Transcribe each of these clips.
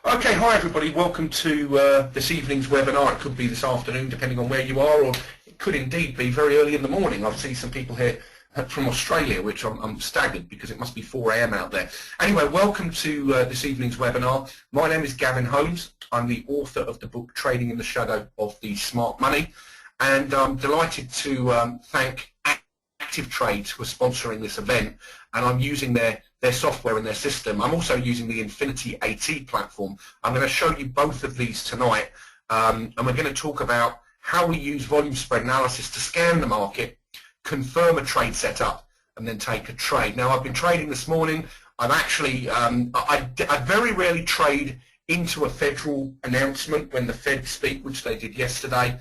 Okay, hi everybody, welcome to this evening's webinar. It could be this afternoon depending on where you are, or it could indeed be very early in the morning. I've seen some people here from Australia, which I'm staggered because it must be 4 AM out there. Anyway, welcome to this evening's webinar. My name is Gavin Holmes. I'm the author of the book Trading in the Shadow of the Smart Money, and I'm delighted to thank Active Trades for sponsoring this event, and I'm using their software and their system. I'm also using the Infinity AT platform. I'm going to show you both of these tonight, and we're going to talk about how we use volume spread analysis to scan the market, confirm a trade setup, and then take a trade. Now, I've been trading this morning. I've actually, I very rarely trade into a federal announcement when the Fed speak, which they did yesterday,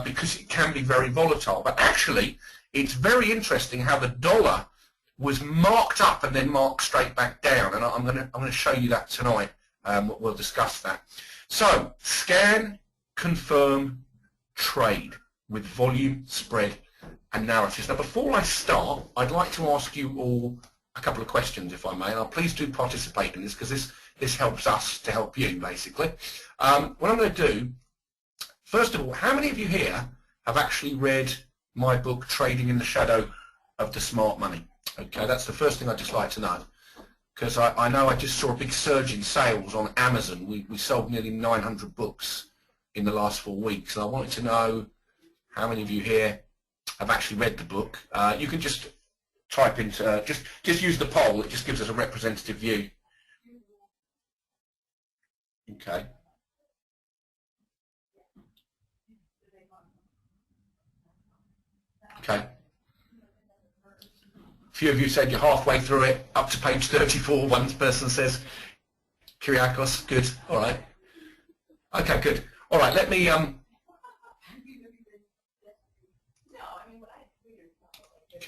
because it can be very volatile. But actually, it's very interesting how the dollar was marked up and then marked straight back down, and I'm going to show you that tonight. We'll discuss that. So, scan, confirm, trade with volume spread analysis. Now, before I start, I'd like to ask you all a couple of questions, if I may. Now, please do participate in this because this helps us to help you, basically. What I'm going to do, first of all, how many of you here have actually read my book, Trading in the Shadow of the Smart Money? Okay, that's the first thing I'd just like to know, because I know I just saw a big surge in sales on Amazon. We sold nearly 900 books in the last 4 weeks, and I wanted to know how many of you here have actually read the book. You can just type into, just use the poll. It just gives us a representative view. Okay. Okay. A few of you said you're halfway through it, up to page 34, one person says. Kyriakos, good, all right. Okay, good. All right, let me, okay,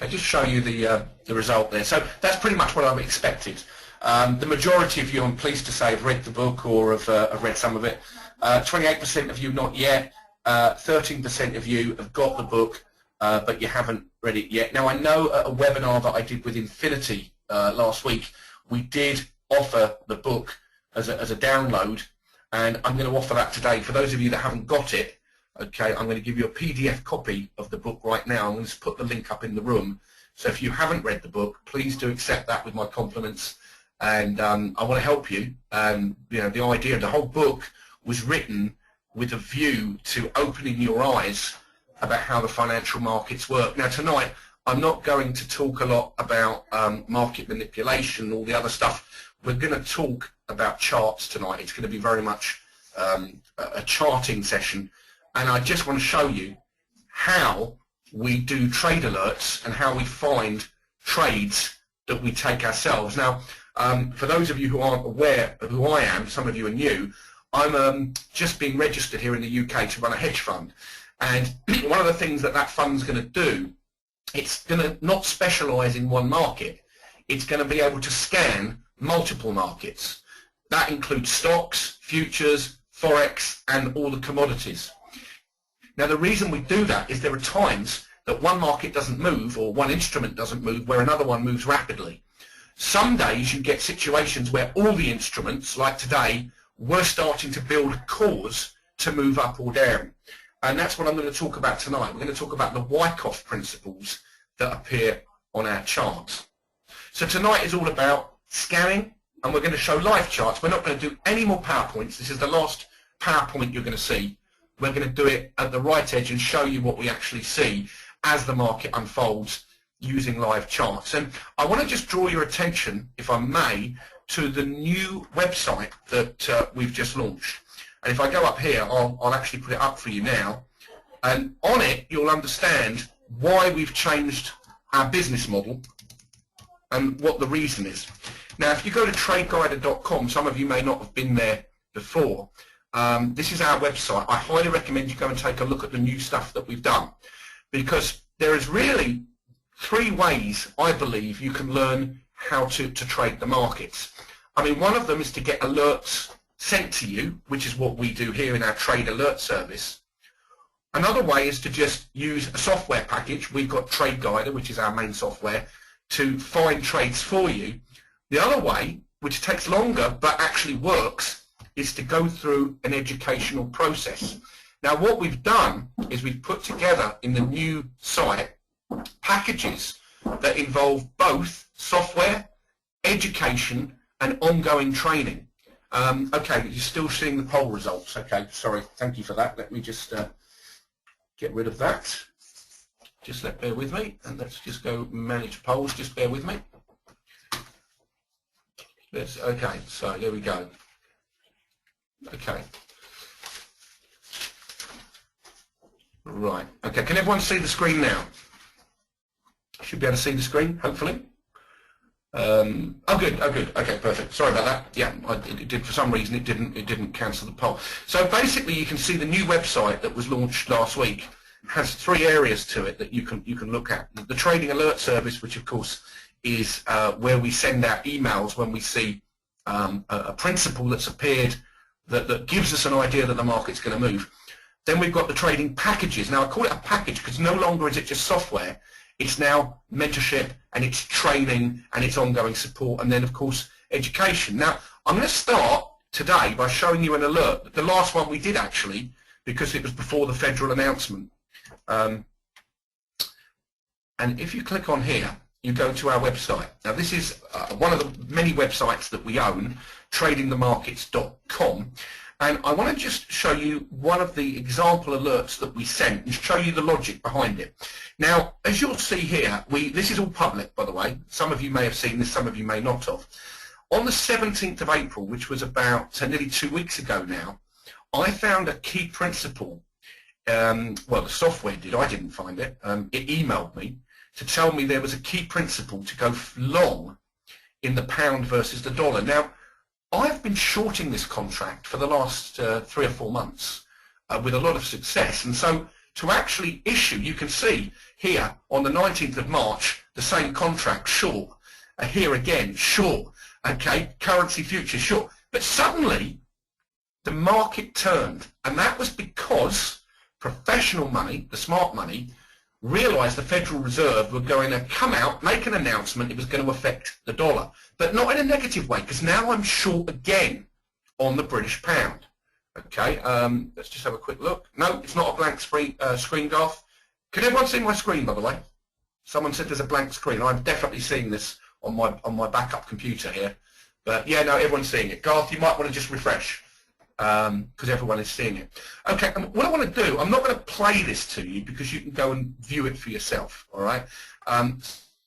just show you the result there. So that's pretty much what I've expected. The majority of you, I'm pleased to say, have read the book or have read some of it. 28% of you not yet, 13% of you have got the book, but you haven't read it yet. Now, I know at a webinar that I did with Infinity last week, we did offer the book as a download, and I'm going to offer that today. For those of you that haven't got it, okay, I'm going to give you a PDF copy of the book right now. I'm going to put the link up in the room. So if you haven't read the book, please do accept that with my compliments, and I want to help you. You know, the idea of the whole book was written with a view to opening your eyes about how the financial markets work. Now, tonight, I'm not going to talk a lot about market manipulation and all the other stuff. We're going to talk about charts tonight. It's going to be very much a charting session, and I just want to show you how we do trade alerts and how we find trades that we take ourselves. Now, for those of you who aren't aware of who I am, some of you are new, I'm just being registered here in the UK to run a hedge fund. And one of the things that fund's going to do, it's going to not specialize in one market. It's going to be able to scan multiple markets. That includes stocks, futures, forex, and all the commodities. Now, the reason we do that is there are times that one market doesn't move or one instrument doesn't move where another one moves rapidly. Some days you get situations where all the instruments, like today, were starting to build a cause to move up or down. And that's what I'm going to talk about tonight. We're going to talk about the Wyckoff principles that appear on our charts. So tonight is all about scanning, and we're going to show live charts. We're not going to do any more PowerPoints. This is the last PowerPoint you're going to see. We're going to do it at the right edge and show you what we actually see as the market unfolds using live charts. And I want to just draw your attention, if I may, to the new website that we've just launched. And if I go up here, I'll actually put it up for you now. And on it, you'll understand why we've changed our business model and what the reason is. Now, if you go to tradeguider.com, some of you may not have been there before. This is our website. I highly recommend you go and take a look at the new stuff that we've done, because there is really 3 ways, I believe, you can learn how to trade the markets. I mean, one of them is to get alerts sent to you, which is what we do here in our trade alert service. Another way is to just use a software package. We've got TradeGuider, which is our main software, to find trades for you. The other way, which takes longer but actually works, is to go through an educational process. Now what we've done is we've put together in the new site packages that involve both software, education and ongoing training. Okay, you're still seeing the poll results. Okay, sorry, thank you for that. Let me just get rid of that. Just bear with me, and let's just go manage polls. Just bear with me. Okay, so there we go. Okay. Right. Okay, can everyone see the screen now? Should be able to see the screen, hopefully. Oh good. Okay, perfect. Sorry about that. Yeah, it did, for some reason it didn't cancel the poll. So basically, you can see the new website that was launched last week has 3 areas to it that you can look at. The trading alert service, which of course is where we send out emails when we see a principle that's appeared that gives us an idea that the market's going to move. Then we've got the trading packages. Now I call it a package because no longer is it just software. It's now mentorship, and it's training, and it's ongoing support, and then of course education. Now I'm going to start today by showing you an alert. The last one we did actually, because it was before the federal announcement. And if you click on here, you go to our website. Now this is one of the many websites that we own, tradingthemarkets.com. And I want to just show you one of the example alerts that we sent and show you the logic behind it. Now, as you'll see here, this is all public, by the way. Some of you may have seen this, some of you may not have. On the 17th of April, which was about nearly 2 weeks ago now, I found a key principle. Well, the software did. I didn't find it. It emailed me to tell me there was a key principle to go long in the pound versus the dollar. Now, I've been shorting this contract for the last 3 or 4 months with a lot of success, and so to actually issue, you can see here on the 19th of March, the same contract short, here again short, okay, currency future short, but suddenly the market turned, and that was because professional money, the smart money, realised the Federal Reserve were going to come out, make an announcement, it was going to affect the dollar. But not in a negative way, because now I'm short again on the British pound. Okay, let's just have a quick look. No, it's not a blank screen, Garth. Can everyone see my screen, by the way? Someone said there's a blank screen. I'm definitely seeing this on my backup computer here. But yeah, no, everyone's seeing it. Garth, you might want to just refresh, because everyone is seeing it. Okay, what I want to do, I'm not going to play this to you because you can go and view it for yourself, all right?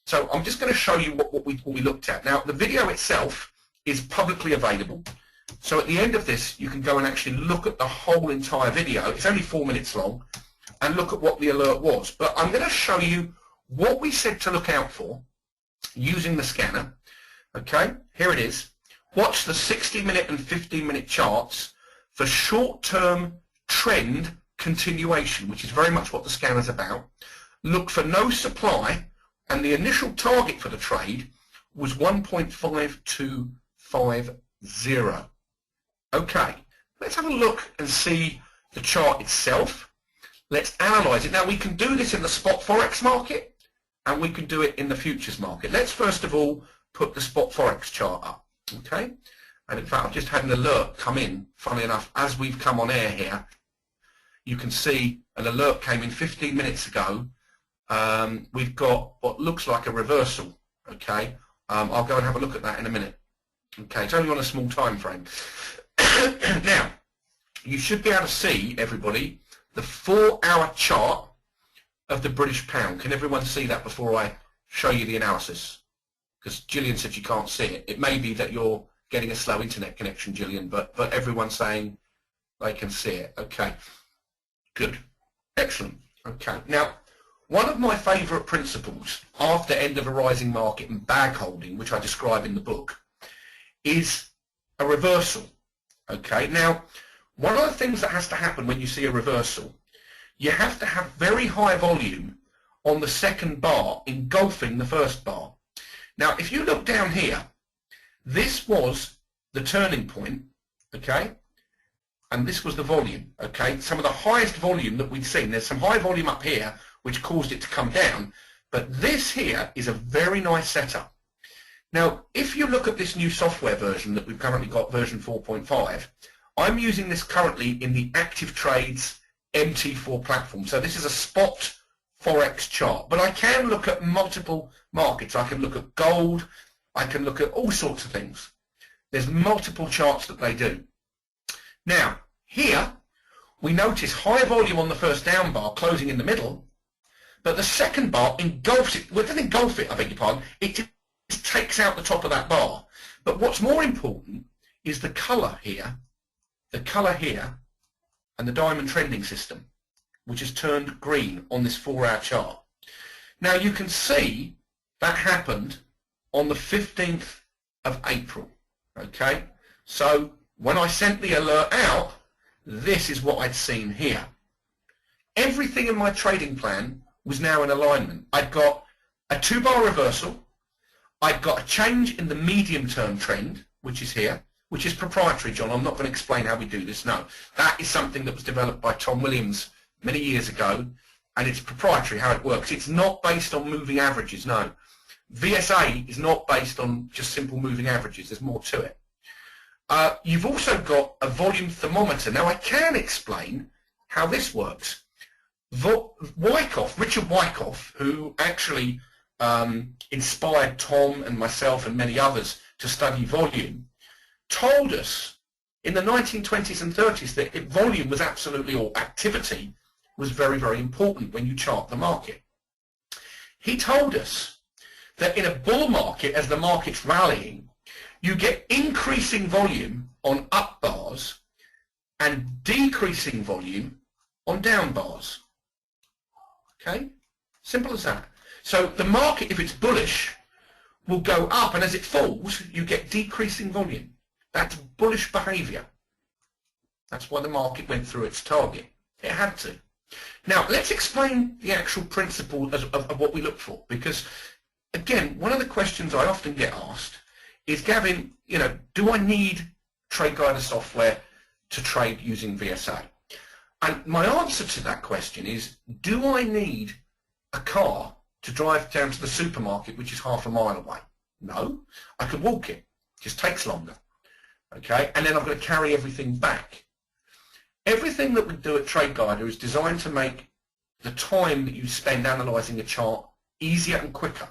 So I'm just going to show you what we looked at. Now, the video itself is publicly available. So at the end of this, you can go and actually look at the whole entire video. It's only 4 minutes long, and look at what the alert was. But I'm going to show you what we said to look out for using the scanner. Okay, here it is. Watch the 60-minute and 15-minute charts for short-term trend continuation, which is very much what the scanner's about. Look for no supply, and the initial target for the trade was 1.5250. Okay, let's have a look and see the chart itself. Let's analyze it. Now, we can do this in the spot forex market, and we can do it in the futures market. Let's first of all put the spot forex chart up. Okay, and in fact I've just had an alert come in, funnily enough, as we've come on air here. You can see an alert came in 15 minutes ago. We've got what looks like a reversal. Okay, I'll go and have a look at that in a minute. Okay, it's only on a small time frame. Now, you should be able to see, everybody, the 4-hour chart of the British pound. Can everyone see that before I show you the analysis? Because Gillian said you can't see it. It may be that you're getting a slow internet connection, Gillian, but everyone's saying they can see it. Okay, good, excellent. Okay, now one of my favourite principles after end of a rising market and bag holding, which I describe in the book, is a reversal. Okay, now one of the things that has to happen when you see a reversal, you have to have very high volume on the second bar engulfing the first bar. Now, if you look down here, this was the turning point, okay, and this was the volume, okay, some of the highest volume that we've seen. There's some high volume up here which caused it to come down, but this here is a very nice setup. Now, if you look at this new software version that we've currently got, version 4.5, I'm using this currently in the Active Trades MT4 platform. So this is a spot Forex chart, but I can look at multiple markets. I can look at gold. I can look at all sorts of things. There's multiple charts that they do. Now, here we notice high volume on the first down bar closing in the middle, but the second bar engulfs it. Well, it doesn't engulf it, I beg your pardon. It just takes out the top of that bar. But what's more important is the colour here, and the diamond trending system, which has turned green on this 4-hour chart. Now you can see that happened on the 15th of April. Okay, so when I sent the alert out, this is what I'd seen here. Everything in my trading plan was now in alignment. I'd got a 2-bar reversal. I'd got a change in the medium-term trend, which is here, which is proprietary, John. I'm not going to explain how we do this. No, that is something that was developed by Tom Williams many years ago, and it's proprietary how it works. It's not based on moving averages, no. VSA is not based on just simple moving averages. There's more to it. You've also got a volume thermometer. Now, I can explain how this works. Richard Wyckoff, who actually inspired Tom and myself and many others to study volume, told us in the 1920s and 30s that volume was absolutely, or activity was very, very important when you chart the market. He told us that in a bull market, as the market's rallying, you get increasing volume on up bars and decreasing volume on down bars. Okay? Simple as that. So the market, if it's bullish, will go up, and as it falls, you get decreasing volume. That's bullish behavior. That's why the market went through its target. It had to. Now, let's explain the actual principle of what we look for, because, again, one of the questions I often get asked is, Gavin, do I need TradeGuider software to trade using VSA? And my answer to that question is, do I need a car to drive down to the supermarket, which is half a mile away? No, I could walk it. It just takes longer. Okay, and then I've got to carry everything back. Everything that we do at TradeGuider is designed to make the time that you spend analysing a chart easier and quicker.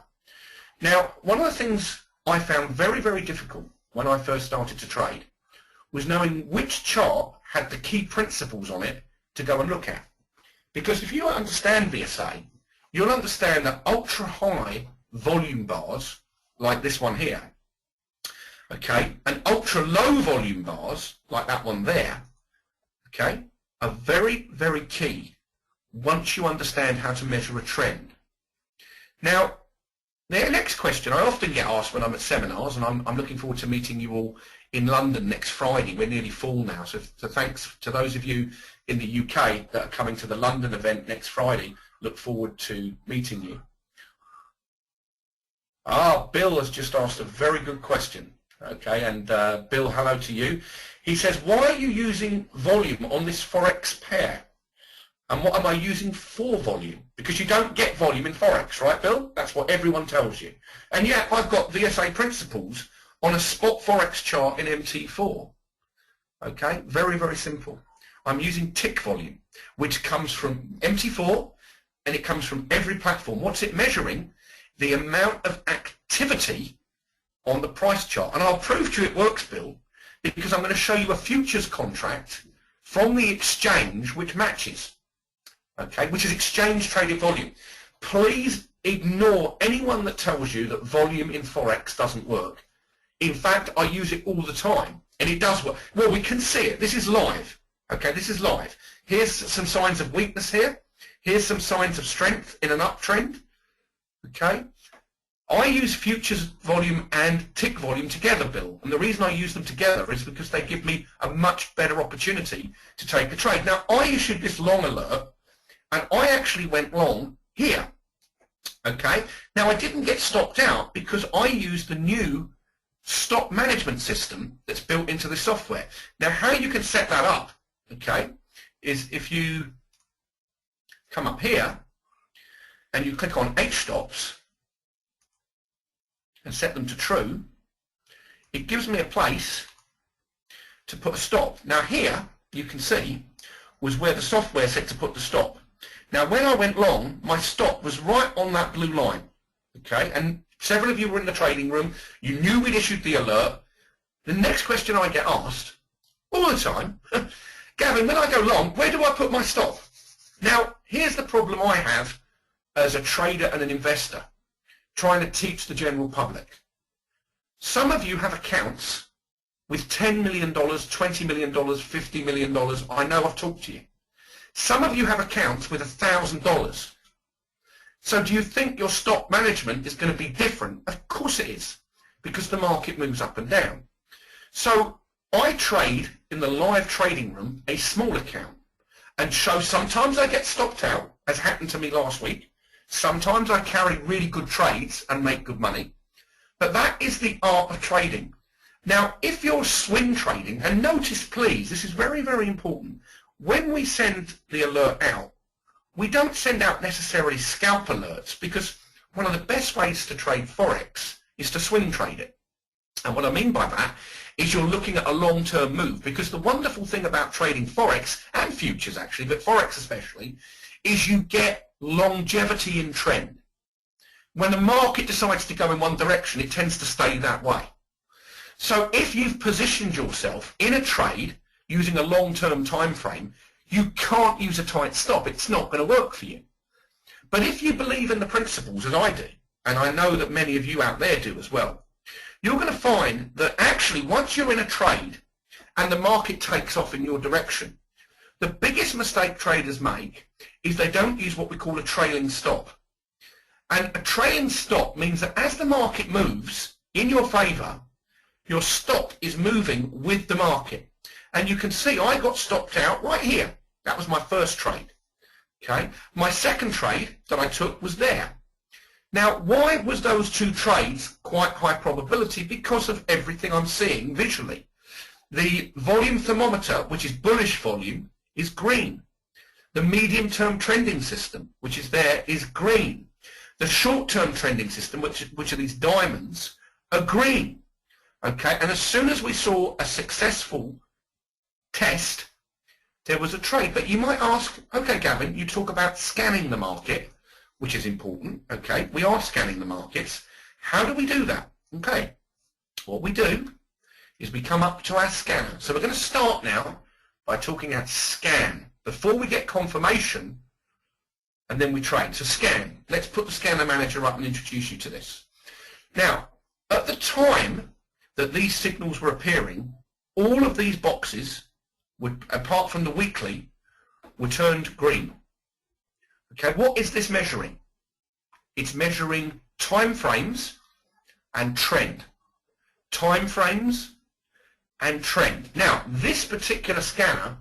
Now, one of the things I found very, very difficult when I first started to trade was knowing which chart had the key principles on it to go and look at. Because if you understand VSA, you'll understand that ultra-high volume bars, like this one here, okay, and ultra-low volume bars, like that one there, okay, are very, very key once you understand how to measure a trend. Now, the next question I often get asked when I'm at seminars, and I'm looking forward to meeting you all in London next Friday. We're nearly full now, so thanks to those of you in the UK that are coming to the London event next Friday. Look forward to meeting you. Bill has just asked a very good question. Okay, and Bill, hello to you. He says, why are you using volume on this Forex pair? And what am I using for volume? Because you don't get volume in Forex, right, Bill? That's what everyone tells you. And yet I've got VSA principles on a spot Forex chart in MT4. Okay, very, very simple. I'm using tick volume, which comes from MT4, and it comes from every platform. What's it measuring? The amount of activity on the price chart. And I'll prove to you it works, Bill, because I'm going to show you a futures contract from the exchange which matches, okay, which is exchange traded volume. Please ignore anyone that tells you that volume in Forex doesn't work. In fact, I use it all the time, and it does work. Well, we can see it. This is live. Okay, this is live. Here's some signs of weakness here. Here's some signs of strength in an uptrend. Okay. I use futures volume and tick volume together, Bill, and the reason I use them together is because they give me a much better opportunity to take a trade. Now, I issued this long alert, and I actually went long here. Okay. Now, I didn't get stopped out because I used the new stop management system that's built into the software. Now, how you can set that up, okay, is if you come up here and you click on H stops and set them to true, it gives me a place to put a stop. Now here, you can see, was where the software said to put the stop. Now when I went long, my stop was right on that blue line. Okay, and several of you were in the trading room, you knew we'd issued the alert. The next question I get asked, all the time, Gavin, when I go long, where do I put my stop? Now, here's the problem I have as a trader and an investor, trying to teach the general public. Some of you have accounts with $10 million, $20 million, $50 million. I know I've talked to you. Some of you have accounts with $1,000. So do you think your stock management is going to be different? Of course it is, because the market moves up and down. So I trade in the live trading room a small account, and so sometimes I get stopped out, as happened to me last week. Sometimes I carry really good trades and make good money. But that is the art of trading. Now, if you're swing trading, and notice please, this is very, very important, when we send the alert out, we don't send out necessarily scalp alerts, because one of the best ways to trade Forex is to swing trade it. And what I mean by that is you're looking at a long-term move, because the wonderful thing about trading Forex, and futures actually, but Forex especially, is you get longevity in trend. When the market decides to go in one direction, it tends to stay that way. So if you've positioned yourself in a trade using a long-term time frame, you can't use a tight stop. It's not going to work for you. But if you believe in the principles, as I do, and I know that many of you out there do as well, you're going to find that actually once you're in a trade and the market takes off in your direction, the biggest mistake traders make is they don't use what we call a trailing stop. And a trailing stop means that as the market moves in your favor, your stop is moving with the market. And you can see I got stopped out right here. That was my first trade. Okay. My second trade that I took was there. Now, why was those two trades quite high probability? Because of everything I'm seeing visually. The volume thermometer, which is bullish volume, is green. The medium-term trending system, which is there, is green. The short-term trending system, which are these diamonds, are green. Okay, and as soon as we saw a successful test, there was a trade. But you might ask, okay, Gavin, you talk about scanning the market, which is important. Okay, we are scanning the markets. How do we do that? Okay, what we do is we come up to our scanner. So we're going to start now by talking about scan before we get confirmation, and then we trade. So scan. Let's put the scanner manager up and introduce you to this. Now, at the time that these signals were appearing, all of these boxes, would, apart from the weekly, were turned green. Okay, what is this measuring? It's measuring time frames and trend. Time frames and trend. Now, this particular scanner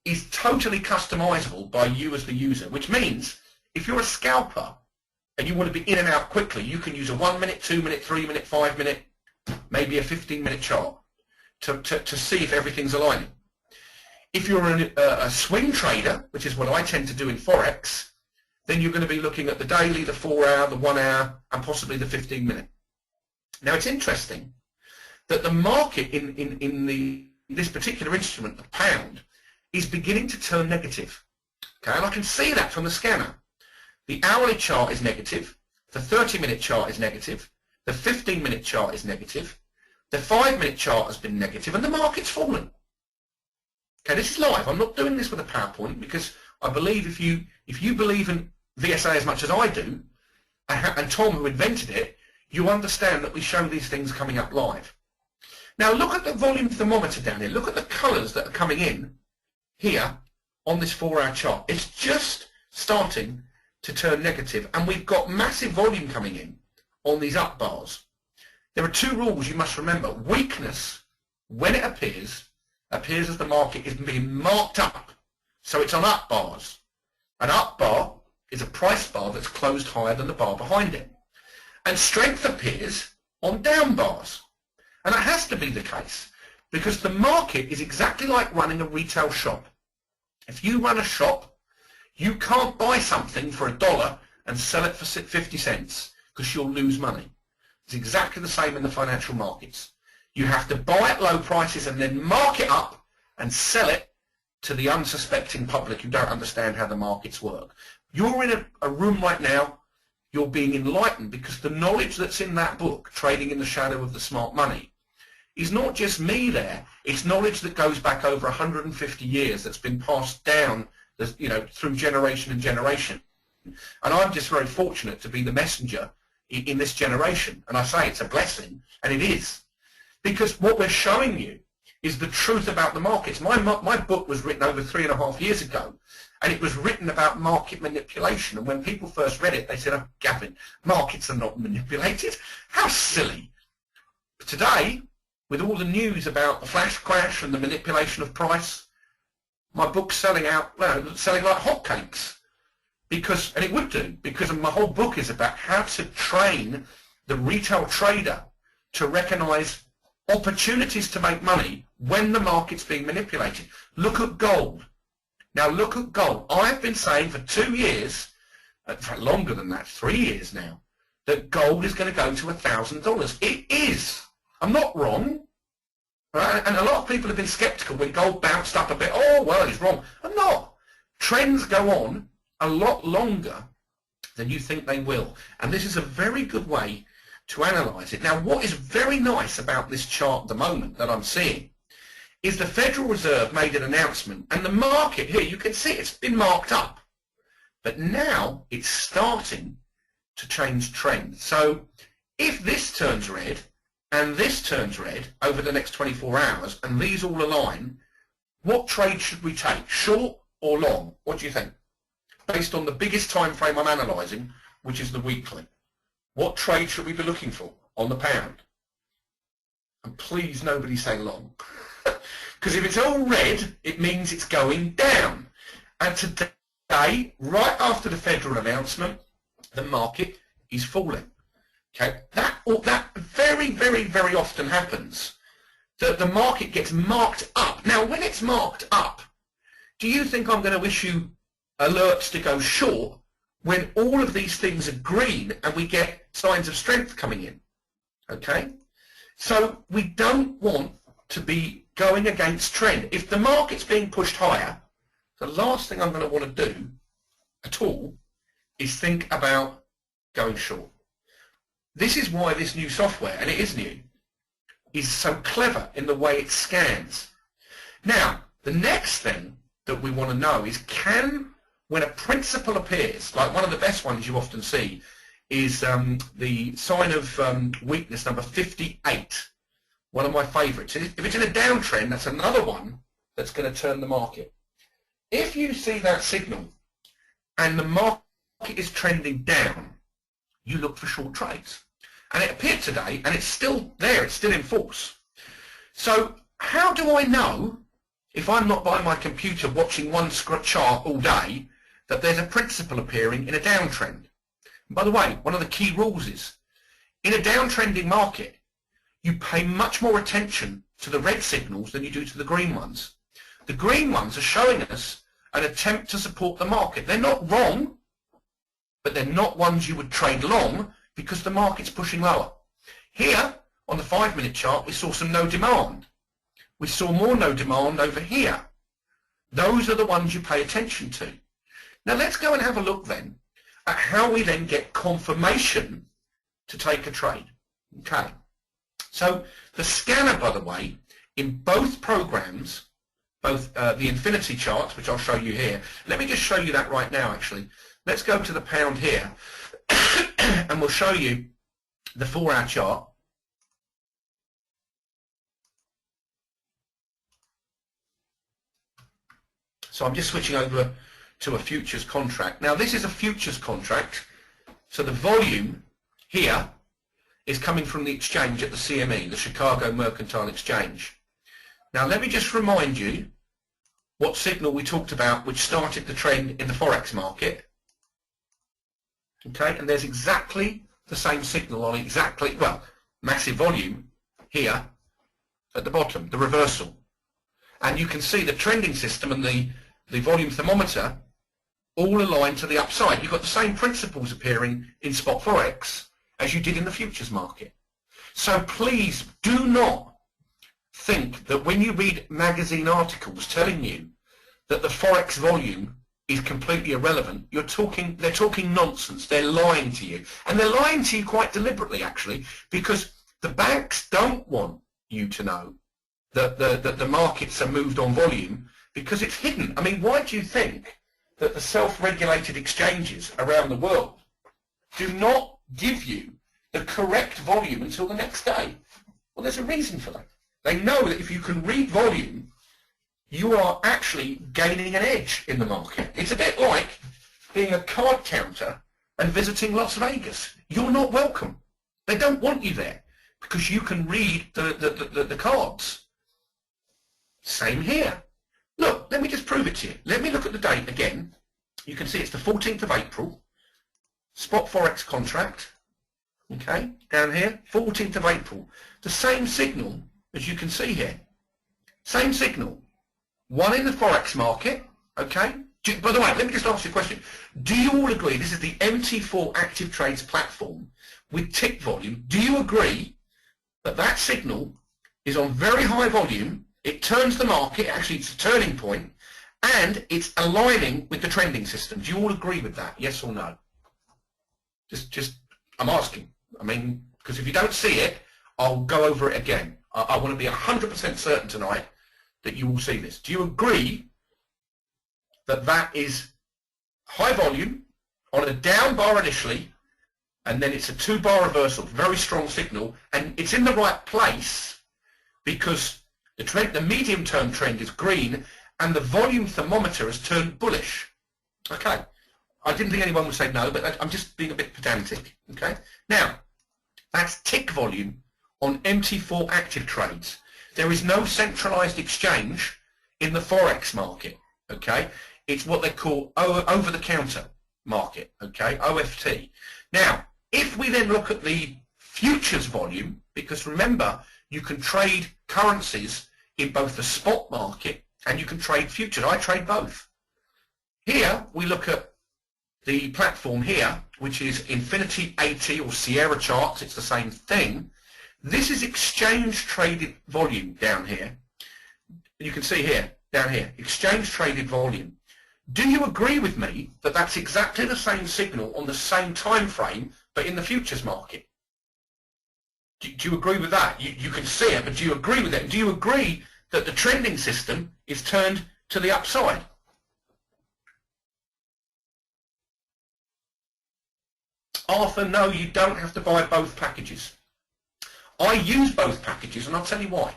is totally customizable by you as the user, which means if you're a scalper and you want to be in and out quickly, you can use a 1 minute, 2 minute, 3 minute, 5 minute, maybe a 15-minute chart to see if everything's aligning. If you're a swing trader, which is what I tend to do in Forex, then you're going to be looking at the daily, the 4-hour, the 1 hour, and possibly the 15-minute. Now, it's interesting that the market in this particular instrument, the pound, is beginning to turn negative. Okay, and I can see that from the scanner. The hourly chart is negative, the 30-minute chart is negative, the 15-minute chart is negative, the 5-minute chart has been negative, and the market's fallen. Okay, this is live. I'm not doing this with a PowerPoint because I believe if you believe in VSA as much as I do, and Tom, who invented it, you understand that we show these things coming up live. Now look at the volume thermometer down here. Look at the colours that are coming in here on this 4-hour chart. It's just starting to turn negative, and we've got massive volume coming in on these up bars. There are two rules you must remember. Weakness, when it appears as the market is being marked up. So it's on up bars. An up bar is a price bar that's closed higher than the bar behind it. And strength appears on down bars. And that has to be the case because the market is exactly like running a retail shop. If you run a shop, you can't buy something for $1 and sell it for 50 cents because you'll lose money. It's exactly the same in the financial markets. You have to buy at low prices and then mark it up and sell it to the unsuspecting public who don't understand how the markets work. You're in a room right now, you're being enlightened because the knowledge that's in that book, Trading in the Shadow of the Smart Money, is not just me there, it's knowledge that goes back over 150 years that's been passed down, through generation and generation. And I'm just very fortunate to be the messenger in this generation. And I say it's a blessing, and it is. Because what we're showing you is the truth about the markets. My book was written over 3.5 years ago, and it was written about market manipulation. And when people first read it, they said, "Oh, Gavin, markets are not manipulated. How silly." But today, with all the news about the flash crash and the manipulation of price, my book's selling like hotcakes. And it would do, because my whole book is about how to train the retail trader to recognize opportunities to make money when the market's being manipulated. Look at gold. Now look at gold. I've been saying for 2 years, in fact longer than that, 3 years now, that gold is going to go to $1,000. It is. I'm not wrong. Right? And a lot of people have been skeptical when gold bounced up a bit. Oh, well, he's wrong. I'm not. Trends go on a lot longer than you think they will. And this is a very good way to analyze it. Now, what is very nice about this chart at the moment that I'm seeing is the Federal Reserve made an announcement, and the market here, you can see it's been marked up. But now it's starting to change trend. So if this turns red and this turns red over the next 24 hours and these all align, what trade should we take, short or long? What do you think? Based on the biggest time frame I'm analysing, which is the weekly. What trade should we be looking for on the pound? And please nobody say long. Because if it's all red, it means it's going down. And today, right after the federal announcement, the market is falling. Okay, that very, very, very often happens. The market gets marked up. Now, when it's marked up, do you think I'm going to issue alerts to go short when all of these things are green and we get signs of strength coming in? Okay, so we don't want to be going against trend. If the market's being pushed higher, the last thing I'm going to want to do at all is think about going short. This is why this new software, and it is new, is so clever in the way it scans. Now, the next thing that we want to know is when a principle appears, like one of the best ones you often see is the sign of weakness number 58, one of my favourites. If it's in a downtrend, that's another one that's going to turn the market. If you see that signal and the market is trending down, you look for short trades. And it appeared today, and it's still there, it's still in force. So how do I know, if I'm not by my computer watching one chart all day, that there's a principle appearing in a downtrend? And by the way, one of the key rules is, in a downtrending market, you pay much more attention to the red signals than you do to the green ones. The green ones are showing us an attempt to support the market. They're not wrong, but they're not ones you would trade long because the market's pushing lower. Here, on the 5-minute chart, we saw some no demand. We saw more no demand over here. Those are the ones you pay attention to. Now let's go and have a look then at how we then get confirmation to take a trade. Okay. So the scanner, by the way, in both programs, both the infinity charts, which I'll show you here. Let me just show you that right now, actually. Let's go to the pound here, and we'll show you the 4-hour chart. So I'm just switching over to a futures contract. Now this is a futures contract, so the volume here is coming from the exchange at the CME, the Chicago Mercantile Exchange. Now let me just remind you what signal we talked about which started the trend in the Forex market. Okay, and there's exactly the same signal on massive volume here at the bottom, the reversal. And you can see the trending system and the volume thermometer all aligned to the upside. You've got the same principles appearing in spot Forex as you did in the futures market. So please do not think that when you read magazine articles telling you that the Forex volume is completely irrelevant, they're talking nonsense. They're lying to you. And they're lying to you quite deliberately, actually, because the banks don't want you to know that the markets are moved on volume, because it's hidden. I mean, why do you think that the self-regulated exchanges around the world do not give you the correct volume until the next day? Well, there's a reason for that. They know that if you can read volume, you are actually gaining an edge in the market. It's a bit like being a card counter and visiting Las Vegas. You're not welcome. They don't want you there because you can read the cards. Same here. Look, let me just prove it to you. Let me look at the date again. You can see it's the 14th of April. Spot Forex contract. Okay, down here, 14th of April. The same signal as you can see here. Same signal. One in the Forex market, okay? By the way, let me just ask you a question. Do you all agree, this is the MT4 Active Trades platform with tick volume, do you agree that that signal is on very high volume, it turns the market, actually it's a turning point, and it's aligning with the trending system? Do you all agree with that, yes or no? I'm asking. I mean, because if you don't see it, I'll go over it again. I want to be 100% certain tonight that you will see this. Do you agree that that is high volume on a down bar initially, and then it's a 2-bar reversal, very strong signal, and it's in the right place because the medium-term trend is green and the volume thermometer has turned bullish? Okay. I didn't think anyone would say no, but I'm just being a bit pedantic. Okay. Now, that's tick volume on MT4 Active Trades. There is no centralized exchange in the Forex market, okay? It's what they call over-the-counter market, okay, OFT. Now, if we then look at the futures volume, because remember, you can trade currencies in both the spot market and you can trade futures. I trade both. Here, we look at the platform here, which is Infinity AT or Sierra Charts. It's the same thing. This is exchange traded volume down here. You can see here, down here, exchange traded volume. Do you agree with me that that's exactly the same signal on the same time frame, but in the futures market? Do you agree with that? You can see it, but do you agree with it? Do you agree that the trending system is turned to the upside? Arthur, no, you don't have to buy both packages. I use both packages, and I'll tell you why.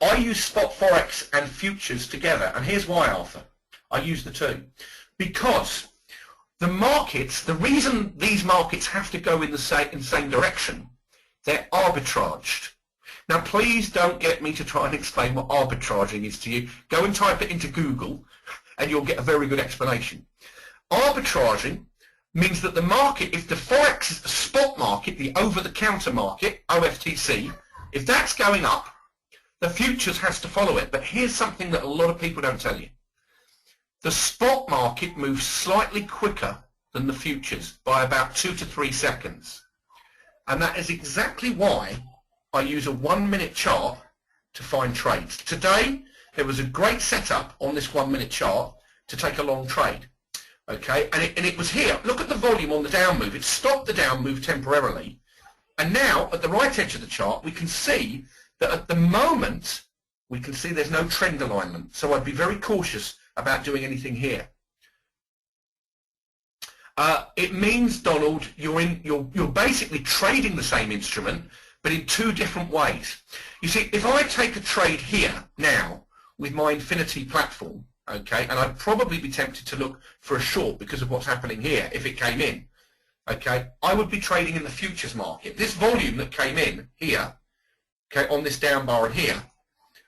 I use Spot Forex and futures together, and here's why, Arthur. I use the two. Because the markets, the reason these markets have to go in the same direction, they're arbitraged. Now, please don't get me to try and explain what arbitraging is to you. Go and type it into Google, and you'll get a very good explanation. Arbitraging means that the market, if the Forex is the spot market, the over-the-counter market, OFTC, if that's going up, the futures has to follow it. But here's something that a lot of people don't tell you. The spot market moves slightly quicker than the futures by about 2 to 3 seconds. And that is exactly why I use a 1-minute chart to find trades. Today, there was a great setup on this 1-minute chart to take a long trade. Okay, and it was here. Look at the volume on the down move. It stopped the down move temporarily. And now, at the right edge of the chart, we can see that at the moment, we can see there's no trend alignment. So I'd be very cautious about doing anything here. It means, Donald, you're basically trading the same instrument, but in 2 different ways. You see, if I take a trade here now with my Infinity platform, okay, and I'd probably be tempted to look for a short because of what's happening here if it came in, okay, I would be trading in the futures market. This volume that came in here, okay, on this down bar here,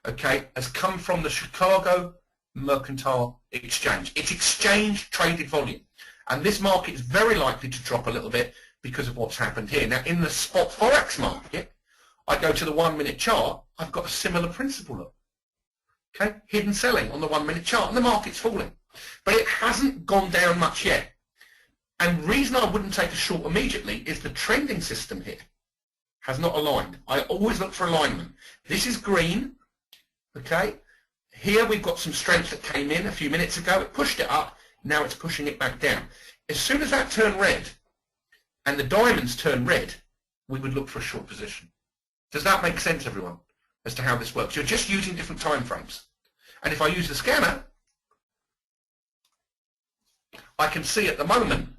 okay, has come from the Chicago Mercantile Exchange. It's exchange traded volume, and this market is very likely to drop a little bit because of what's happened here. Now, in the spot Forex market, I go to the 1-minute chart, I've got a similar principle. Look. Okay, hidden selling on the 1-minute chart, and the market's falling. But it hasn't gone down much yet. And the reason I wouldn't take a short immediately is the trending system here has not aligned. I always look for alignment. This is green, Okay, here we've got some strength that came in a few minutes ago. It pushed it up. Now it's pushing it back down. As soon as that turned red and the diamonds turn red, we would look for a short position. Does that make sense, everyone, as to how this works? You're just using different time frames. And if I use the scanner, I can see at the moment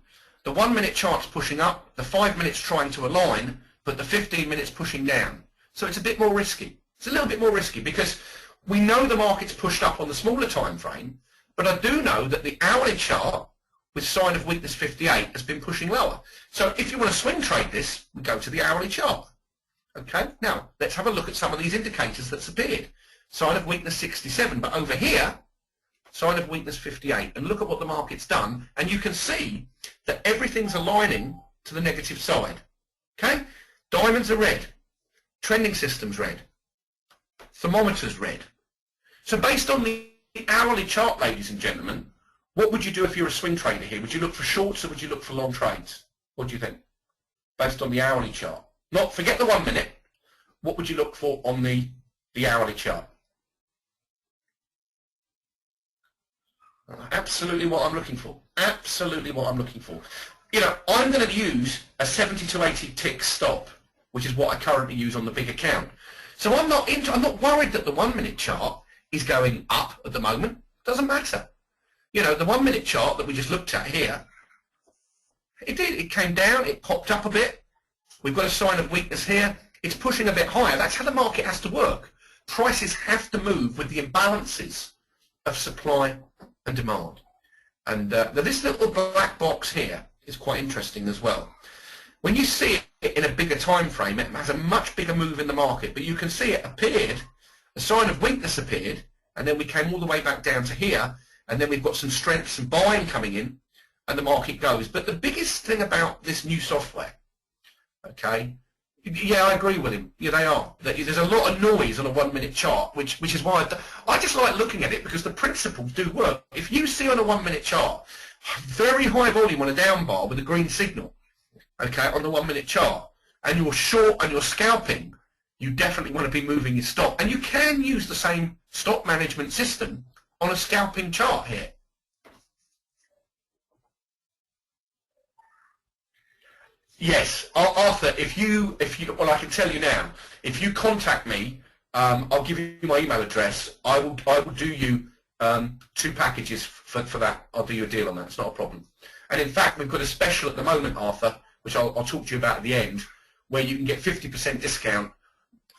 the 1 minute chart's pushing up, the 5 minutes trying to align, but the 15 minutes pushing down. So it's a bit more risky. It's a little bit more risky because we know the market's pushed up on the smaller time frame, but I do know that the hourly chart with sign of weakness 58 has been pushing lower. So if you want to swing trade this, we go to the hourly chart. Okay, now let's have a look at some of these indicators that's appeared. Sign of weakness 67, but over here, sign of weakness 58. And look at what the market's done, and you can see that everything's aligning to the negative side. Okay, diamonds are red, trending systems red, thermometers red. So based on the hourly chart, ladies and gentlemen, what would you do if you're a swing trader here? Would you look for shorts or would you look for long trades? What do you think? Based on the hourly chart. Not forget the 1 minute. What would you look for on the hourly chart? Absolutely what I'm looking for. Absolutely what I'm looking for. You know, I'm going to use a 70 to 80 tick stop, which is what I currently use on the big account. So I'm not worried that the 1 minute chart is going up at the moment. Doesn't matter. You know, the 1 minute chart that we just looked at here, it came down, it popped up a bit. We've got a sign of weakness here. It's pushing a bit higher. That's how the market has to work. Prices have to move with the imbalances of supply and demand. And this little black box here is quite interesting as well. When you see it in a bigger time frame, it has a much bigger move in the market, but you can see it appeared, a sign of weakness appeared, and then we came all the way back down to here, and then we've got some strength, some buying coming in, and the market goes. But the biggest thing about this new software, okay, yeah, I agree with him. Yeah, they are. There's a lot of noise on a 1 minute chart, which is why I just like looking at it, because the principles do work. If you see on a 1 minute chart, very high volume on a down bar with a green signal, okay, on the 1 minute chart, and you're short and you're scalping, you definitely want to be moving your stop. And you can use the same stop management system on a scalping chart here. Yes, Arthur, if you, well, I can tell you now, if you contact me, I'll give you my email address. I will do you 2 packages for that. I'll do you a deal on that. It's not a problem. And in fact, we've got a special at the moment, Arthur, which I'll talk to you about at the end, where you can get 50% discount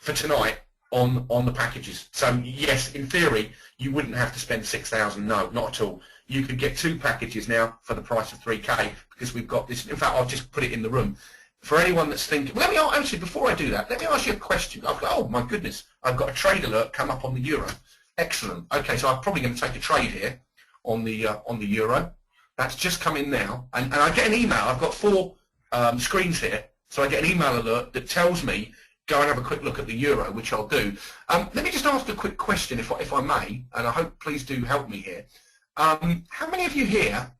for tonight on the packages. So yes, in theory, you wouldn't have to spend 6,000. No, not at all. You could get 2 packages now for the price of 3K, because we've got this. In fact, I'll just put it in the room. For anyone that's thinking, well, actually, before I do that, let me ask you a question. Oh my goodness, I've got a trade alert come up on the euro. Excellent. Okay, so I'm probably going to take a trade here on the euro. That's just come in now, and I get an email. I've got 4 screens here, so I get an email alert that tells me go and have a quick look at the euro, which I'll do. Let me just ask a quick question, if I may, and I hope please do help me here. How many of you here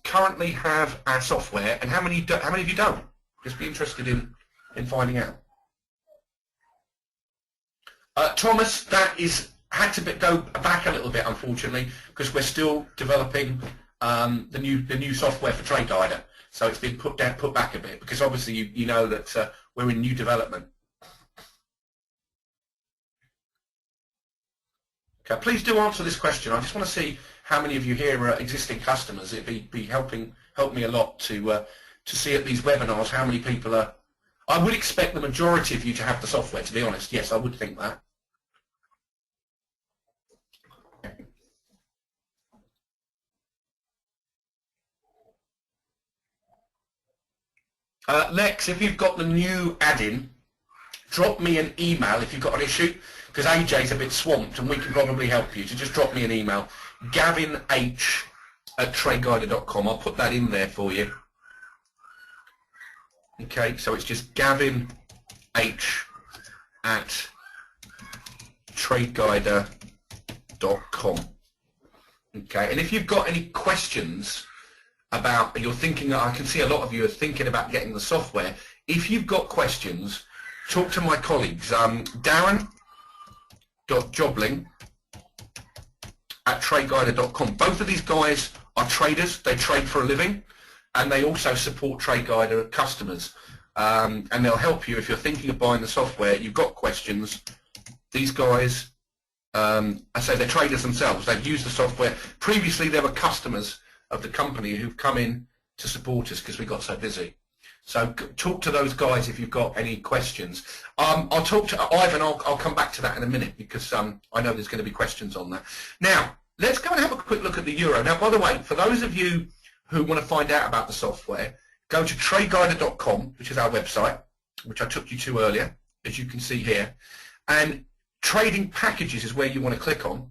currently have our software, and how many of you don't? Just be interested in finding out. Thomas, that had to go back a little bit, unfortunately, because we're still developing the new software for TradeGuider. So it's been put back a bit, because obviously you know that we're in new development. Okay, please do answer this question. I just want to see how many of you here are existing customers. It'd be help me a lot to see at these webinars how many people are. I would expect the majority of you to have the software, to be honest. Yes, I would think that. Lex, if you've got the new add-in, drop me an email if you've got an issue, because AJ's a bit swamped and we can probably help you. So just drop me an email, gavinh@tradeguider.com. I'll put that in there for you. Okay, so it's just gavinh@tradeguider.com. Okay, and if you've got any questions about, you're thinking, I can see a lot of you are thinking about getting the software. If you've got questions, talk to my colleagues. Darren darren.jobling@tradeguider.com. Both of these guys are traders. They trade for a living, and they also support TradeGuider customers. And they'll help you if you're thinking of buying the software. You've got questions. These guys, I say they're traders themselves. They've used the software. Previously, they were customers of the company who've come in to support us because we got so busy. So talk to those guys if you've got any questions. I'll talk to Ivan. I'll come back to that in a minute because I know there's going to be questions on that. Now, let's go and have a quick look at the euro. Now, by the way, for those of you who want to find out about the software, go to tradeguider.com, which is our website, which I took you to earlier, as you can see here. And trading packages is where you want to click on.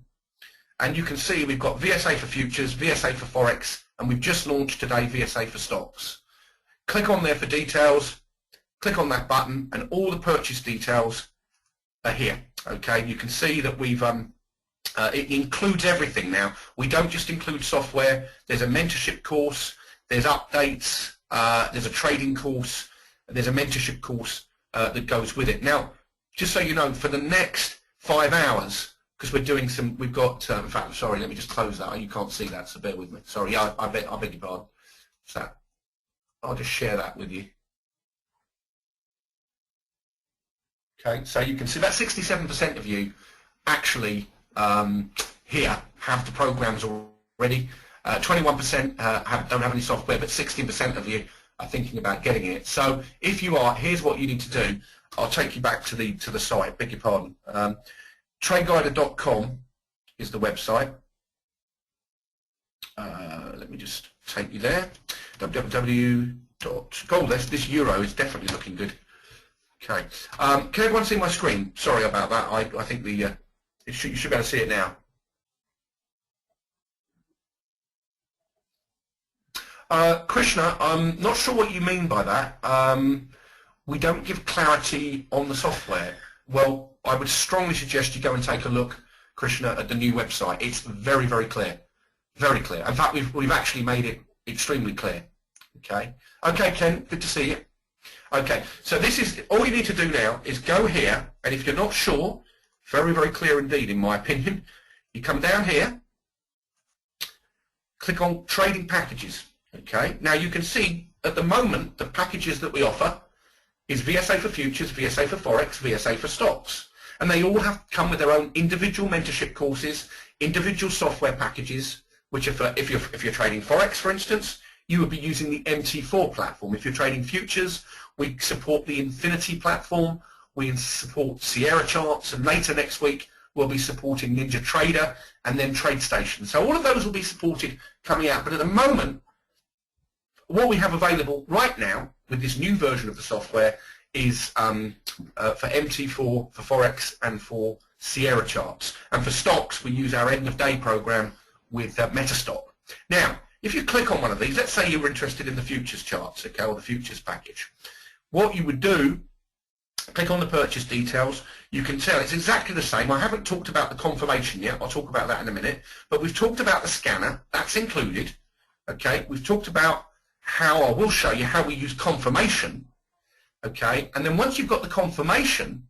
And you can see we've got VSA for futures, VSA for Forex, and we've just launched today VSA for stocks. Click on there for details, click on that button, and all the purchase details are here. Okay, you can see that we've it includes everything now. We don't just include software. There's a mentorship course, there's updates, there's a trading course, there's a mentorship course that goes with it. Now, just so you know, for the next 5 hours, because we're doing some, we've got, in fact, sorry, let me just close that. You can't see that, so bear with me. Sorry, I beg your pardon. So I'll just share that with you. Okay, so you can see that 67% of you actually here have the programs already. 21% don't have any software, but 16% of you are thinking about getting it. So if you are, here's what you need to do. I'll take you back to the site. Beg your pardon. TradeGuider.com is the website. Let me just take you there. www.gold. This euro is definitely looking good. Okay. Can everyone see my screen? Sorry about that. I think you should be able to see it now. Krishna, I'm not sure what you mean by that. We don't give clarity on the software. Well, I would strongly suggest you go and take a look, Krishna, at the new website. It's very, very clear. Very clear. In fact, we've actually made it extremely clear. Okay. Okay, Ken, good to see you. Okay, so this is, all you need to do now is go here, and if you're not sure, very, very clear indeed, in my opinion, you come down here, click on Trading Packages. Okay, now you can see at the moment the packages that we offer is VSA for futures, VSA for Forex, VSA for stocks. And they all have come with their own individual mentorship courses, individual software packages, which are for, if you're trading Forex, for instance, you would be using the MT4 platform. If you're trading futures, we support the Infinity platform, we support Sierra Charts, and later next week we'll be supporting NinjaTrader and then TradeStation. So all of those will be supported coming out, but at the moment, what we have available right now with this new version of the software is for MT4, for Forex, and for Sierra Charts. And for stocks, we use our end-of-day program with Metastock. Now, if you click on one of these, let's say you were interested in the futures charts, okay, or the futures package. What you would do, click on the purchase details. You can tell it's exactly the same. I haven't talked about the confirmation yet. I'll talk about that in a minute. But we've talked about the scanner. That's included. Okay. We've talked about how, I will show you how we use confirmation. Okay. And then once you've got the confirmation,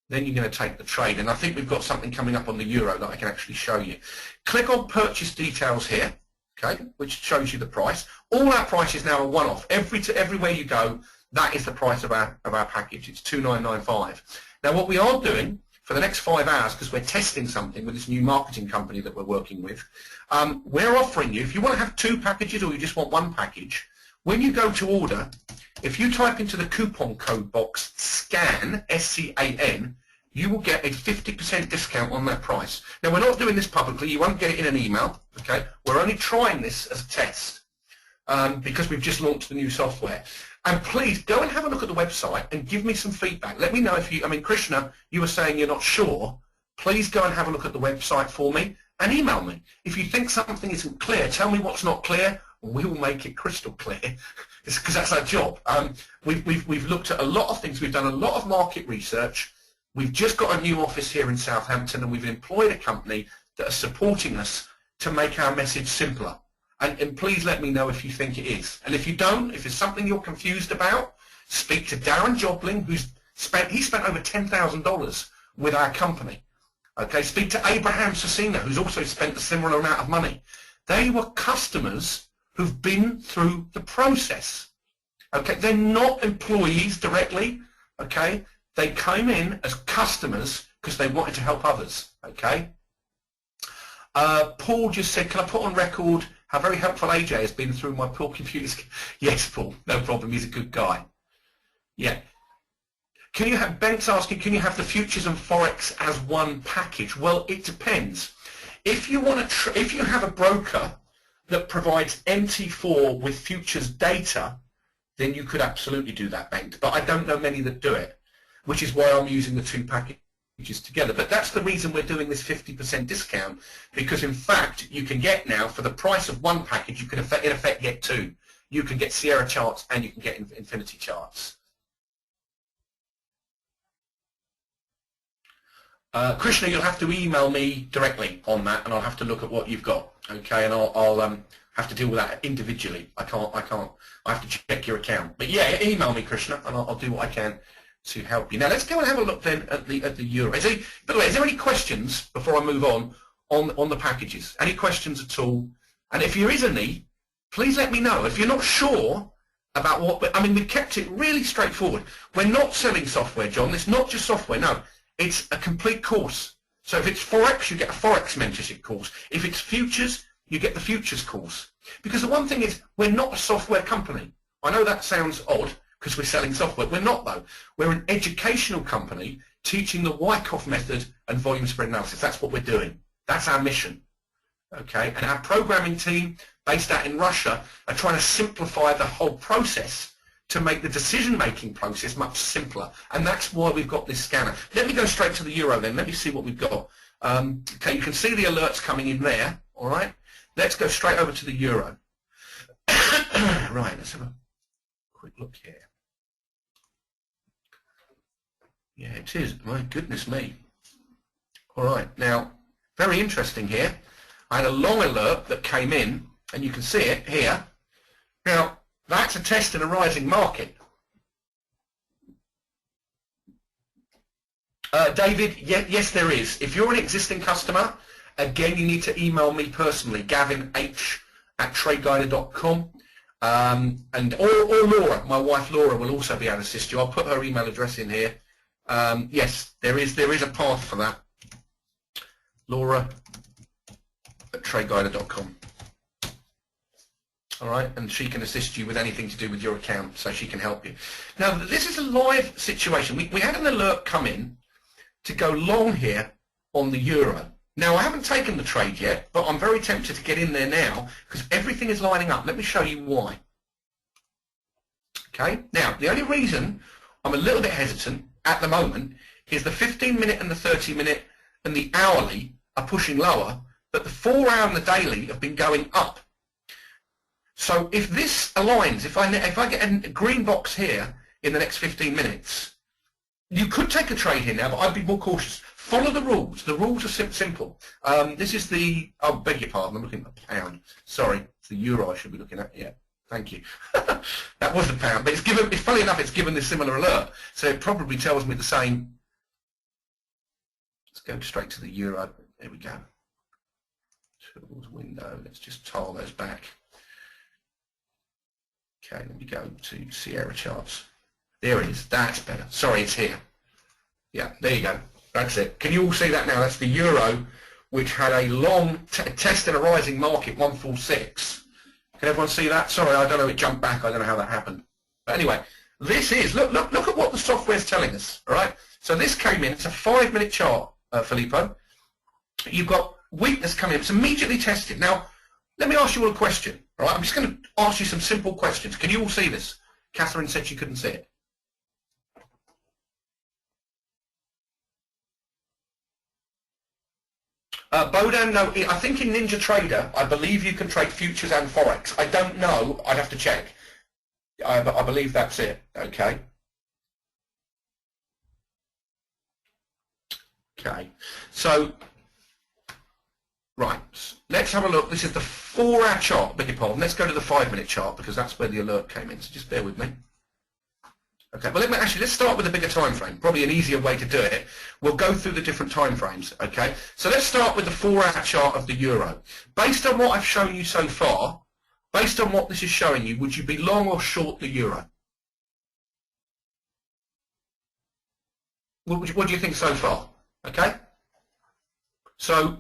then you're going to take the trade. And I think we've got something coming up on the euro that I can actually show you. Click on purchase details here. Okay, which shows you the price. All our prices now are one-off. Everywhere you go, that is the price of our package. It's $2,995. Now, what we are doing for the next 5 hours, because we're testing something with this new marketing company that we're working with, we're offering you, if you want to have 2 packages or you just want 1 package, when you go to order, if you type into the coupon code box SCAN, S-C-A-N, you will get a 50% discount on that price. Now, we're not doing this publicly. You won't get it in an email. Okay, we're only trying this as a test because we've just launched the new software. And please go and have a look at the website and give me some feedback. Let me know if you, I mean, Krishna, you were saying you're not sure. Please go and have a look at the website for me and email me. If you think something isn't clear, tell me what's not clear. We will make it crystal clear because that's our job. We've looked at a lot of things. We've done a lot of market research. We've just got a new office here in Southampton, and we've employed a company that are supporting us to make our message simpler. And please let me know if you think it is. And if you don't, if it's something you're confused about, speak to Darren Jobling, he spent over $10,000 with our company. Okay, speak to Abraham Cecina, who's also spent a similar amount of money. They were customers who've been through the process. Okay, they're not employees directly. Okay, they came in as customers because they wanted to help others. Okay. Paul just said, can I put on record how very helpful AJ has been through my poor computers? Yes, Paul, no problem. He's a good guy. Yeah. Can you have, Ben's asking, can you have the futures and Forex as one package? Well, it depends. If you want to, if you have a broker that provides MT4 with futures data, then you could absolutely do that, Bengt. But I don't know many that do it, which is why I'm using the two packages together. But that's the reason we're doing this 50% discount, because in fact you can get now, for the price of one package, you can in effect get two. You can get Sierra charts and you can get Infinity charts. Krishna, you'll have to email me directly on that, and I'll have to look at what you've got. Okay, and I'll have to deal with that individually. I have to check your account. But yeah, email me, Krishna, and I'll do what I can to help you. Now let's go and have a look then at the euro. By the way, is there any questions before I move on the packages? Any questions at all? And if there is any, please let me know. If you're not sure about what, I mean, we've kept it really straightforward. We're not selling software, John. It's not just software. No. It's a complete course. So if it's Forex, you get a Forex mentorship course. If it's futures, you get the futures course. Because the one thing is, we're not a software company. I know that sounds odd because we're selling software. We're not, though. We're an educational company teaching the Wyckoff method and volume spread analysis. That's what we're doing. That's our mission. Okay? And our programming team, based out in Russia, are trying to simplify the whole process to make the decision-making process much simpler. And that's why we've got this scanner. Let me go straight to the euro then. Let me see what we've got. Okay, you can see the alerts coming in there, all right? Let's go straight over to the euro. Right, let's have a quick look here. Yeah, it is. My goodness me. All right, now, very interesting here. I had a long alert that came in, and you can see it here. Now, that's a test in a rising market. David, yes there is. If you're an existing customer, again you need to email me personally, gavinh@tradeguider.com, or Laura, my wife Laura will also be able to assist you. I'll put her email address in here. Yes, there is a path for that. Laura@tradeguider.com. All right, and she can assist you with anything to do with your account, so she can help you. Now, this is a live situation. We had an alert come in to go long here on the euro. Now, I haven't taken the trade yet, but I'm very tempted to get in there now because everything is lining up. Let me show you why. Okay, now, the only reason I'm a little bit hesitant at the moment is the 15-minute and the 30-minute and the hourly are pushing lower, but the 4-hour and the daily have been going up. So if this aligns, if I get a green box here in the next 15 minutes, you could take a trade here now, but I'd be more cautious. Follow the rules. The rules are simple. This is the, oh, beg your pardon, I'm looking at the pound. Sorry, it's the euro I should be looking at. Yeah, thank you. That was the pound, but it's given, funny enough, it's given this similar alert, so it probably tells me the same. Let's go straight to the euro. There we go. Tools window. Let's just tile those back. Okay, let me go to Sierra charts. There it is. That's better. Sorry, it's here. Yeah, there you go. That's it. Can you all see that now? That's the euro, which had a long test in a rising market, 146. Can everyone see that? Sorry, I don't know. It jumped back. I don't know how that happened. But anyway, this is, look at what the software is telling us. All right. So this came in. It's a 5-minute chart, Filippo. You've got weakness coming in. It's immediately tested. Now, let me ask you all a question. All right, I'm just going to ask you some simple questions. Can you all see this? Catherine said she couldn't see it. Bodan, no, I think in NinjaTrader, I believe you can trade futures and Forex. I don't know. I'd have to check. But I believe that's it. Okay. Okay. So, right, let's have a look. This is the 4-hour chart, beg your pardon. Let's go to the 5-minute chart because that's where the alert came in, so just bear with me. Okay, well let's start with a bigger time frame, probably an easier way to do it. We'll go through the different time frames, okay? So let's start with the 4-hour chart of the euro. Based on what I've shown you so far, based on what this is showing you, would you be long or short the euro? What do you think so far? Okay? So,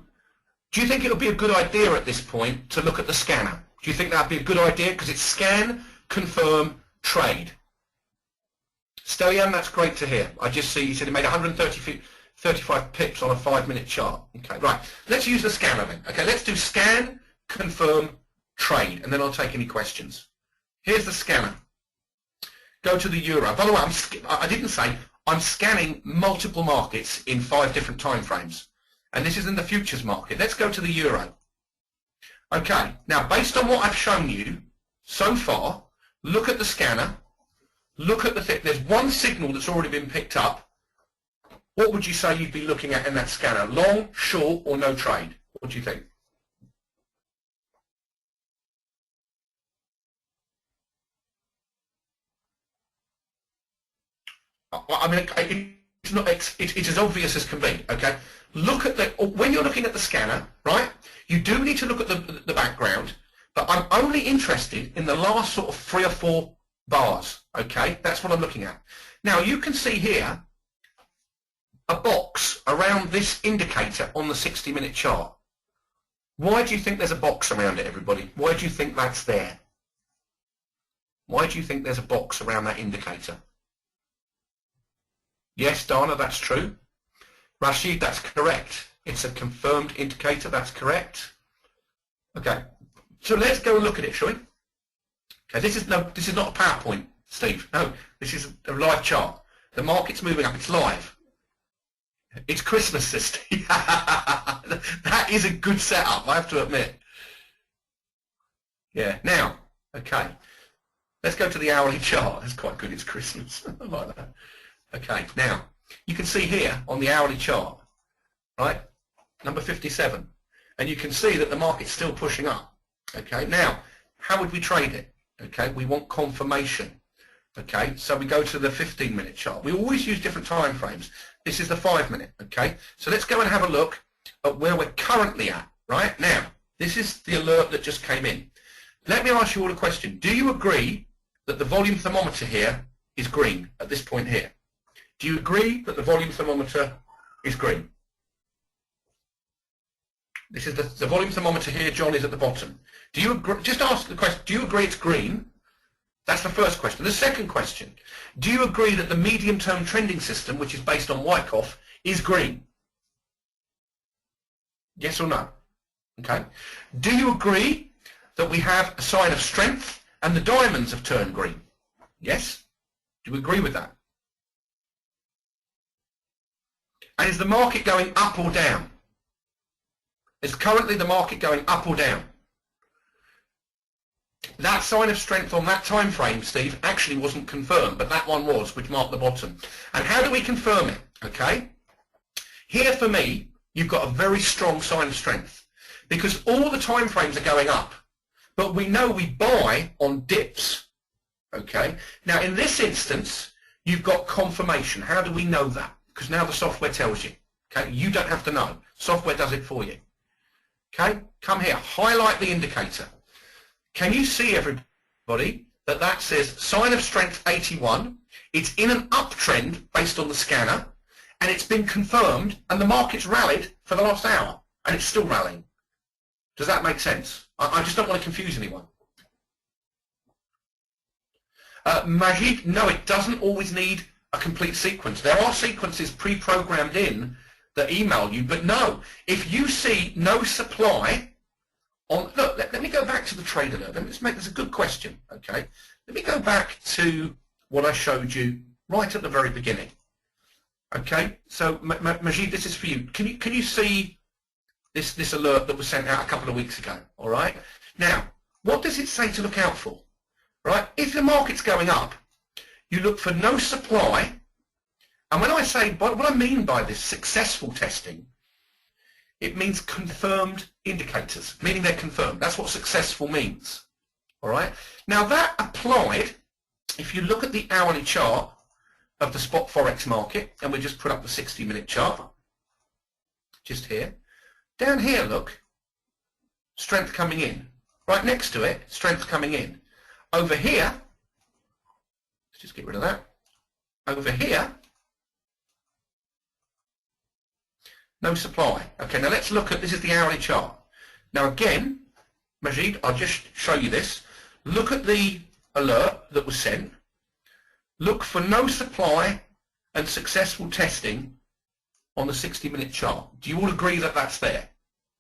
do you think it would be a good idea at this point to look at the scanner? Do you think that would be a good idea? Because it's scan, confirm, trade. Stelian, that's great to hear. I just see you said it made 135 pips on a 5-minute chart. Okay, right. Let's use the scanner then. Okay, let's do scan, confirm, trade, and then I'll take any questions. Here's the scanner. Go to the euro. By the way, I didn't say I'm scanning multiple markets in 5 different time frames. And this is in the futures market. Let's go to the euro. Okay, now based on what I've shown you so far, look at the scanner. Look at the thing. There's one signal that's already been picked up. What would you say you'd be looking at in that scanner? Long, short, or no trade? What do you think? I mean, it's as obvious as can be. Okay. Look at when you're looking at the scanner, right? You do need to look at the background, but I'm only interested in the last sort of 3 or 4 bars, okay? That's what I'm looking at. Now, you can see here a box around this indicator on the 60-minute chart. Why do you think there's a box around it, everybody? Why do you think that's there? Why do you think there's a box around that indicator? Yes, Dana, that's true. Rashid, that's correct. It's a confirmed indicator, that's correct. Okay, so let's go and look at it, shall we? Okay, this is not a PowerPoint, Steve. No, this is a live chart. The market's moving up. It's live. It's Christmas, Steve. That is a good setup, I have to admit. Yeah. Now, okay, let's go to the hourly chart. That's quite good. It's Christmas. I like that. Okay. Now, you can see here on the hourly chart, right, number 57, and you can see that the market's still pushing up. Okay. Now, how would we trade it? Okay, we want confirmation. Okay, so we go to the 15-minute chart. We always use different time frames. This is the 5-minute. Okay, so let's go and have a look at where we're currently at. Right now, this is the alert that just came in. Let me ask you all a question. Do you agree that the volume thermometer here is green at this point here? Do you agree that the volume thermometer is green? This is the volume thermometer here, John, is at the bottom. Do you agree? Just ask the question, do you agree it's green? That's the first question. The second question, do you agree that the medium-term trending system, which is based on Wyckoff, is green? Yes or no? Okay. Do you agree that we have a sign of strength and the diamonds have turned green? Yes? Do you agree with that? And is the market going up or down? Is currently the market going up or down? That sign of strength on that time frame, Steve, actually wasn't confirmed, but that one was, which marked the bottom. And how do we confirm it? Okay. Here for me, you've got a very strong sign of strength because all the time frames are going up, but we know we buy on dips. Okay. Now in this instance, you've got confirmation. How do we know that? Because now the software tells you. Okay. You don't have to know. Software does it for you. Okay. Come here. Highlight the indicator. Can you see, everybody, that that says sign of strength 81? It's in an uptrend based on the scanner, and it's been confirmed, and the market's rallied for the last hour, and it's still rallying. Does that make sense? I just don't want to confuse anyone. Majid, no, it doesn't always need a complete sequence. There are sequences pre-programmed in that email you, but no, if you see no supply, look, let me go back to the trade alert. Let's make this a good question, okay? Let me go back to what I showed you right at the very beginning. Okay, so Majid, this is for you. Can you see this alert that was sent out a couple of weeks ago? All right. Now, what does it say to look out for? Right. If the market's going up, you look for no supply. And when I say what I mean by this successful testing, it means confirmed indicators, meaning they're confirmed. That's what successful means. All right. Now that applied, if you look at the hourly chart of the spot forex market, and we just put up the 60-minute chart just here. Down here, look, strength coming in. Right next to it, strength coming in. Over here, let's just get rid of that. Over here, no supply. Okay, now let's look at, this is the hourly chart. Now again, Majid, I'll just show you this. Look at the alert that was sent. Look for no supply and successful testing on the 60-minute chart. Do you all agree that that's there?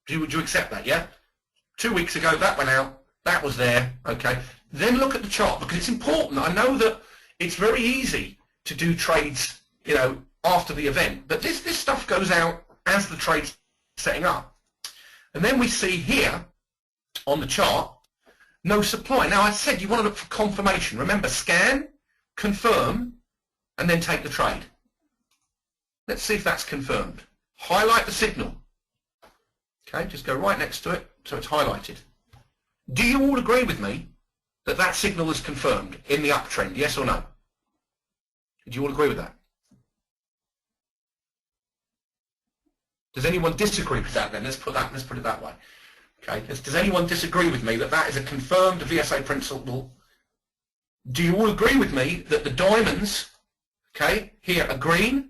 Would you accept that, yeah? 2 weeks ago, that went out. That was there, okay? Then look at the chart, because it's important. I know that it's very easy to do trades, you know, after the event, but this stuff goes out as the trade's setting up. And then we see here on the chart, no supply. Now, I said you want to look for confirmation. Remember, scan, confirm, and then take the trade. Let's see if that's confirmed. Highlight the signal. Okay, just go right next to it so it's highlighted. Do you all agree with me that that signal is confirmed in the uptrend, yes or no? Do you all agree with that? Does anyone disagree with that then? Let's put it that way. Okay, does anyone disagree with me that that is a confirmed VSA principle? Do you all agree with me that the diamonds, okay, here are green,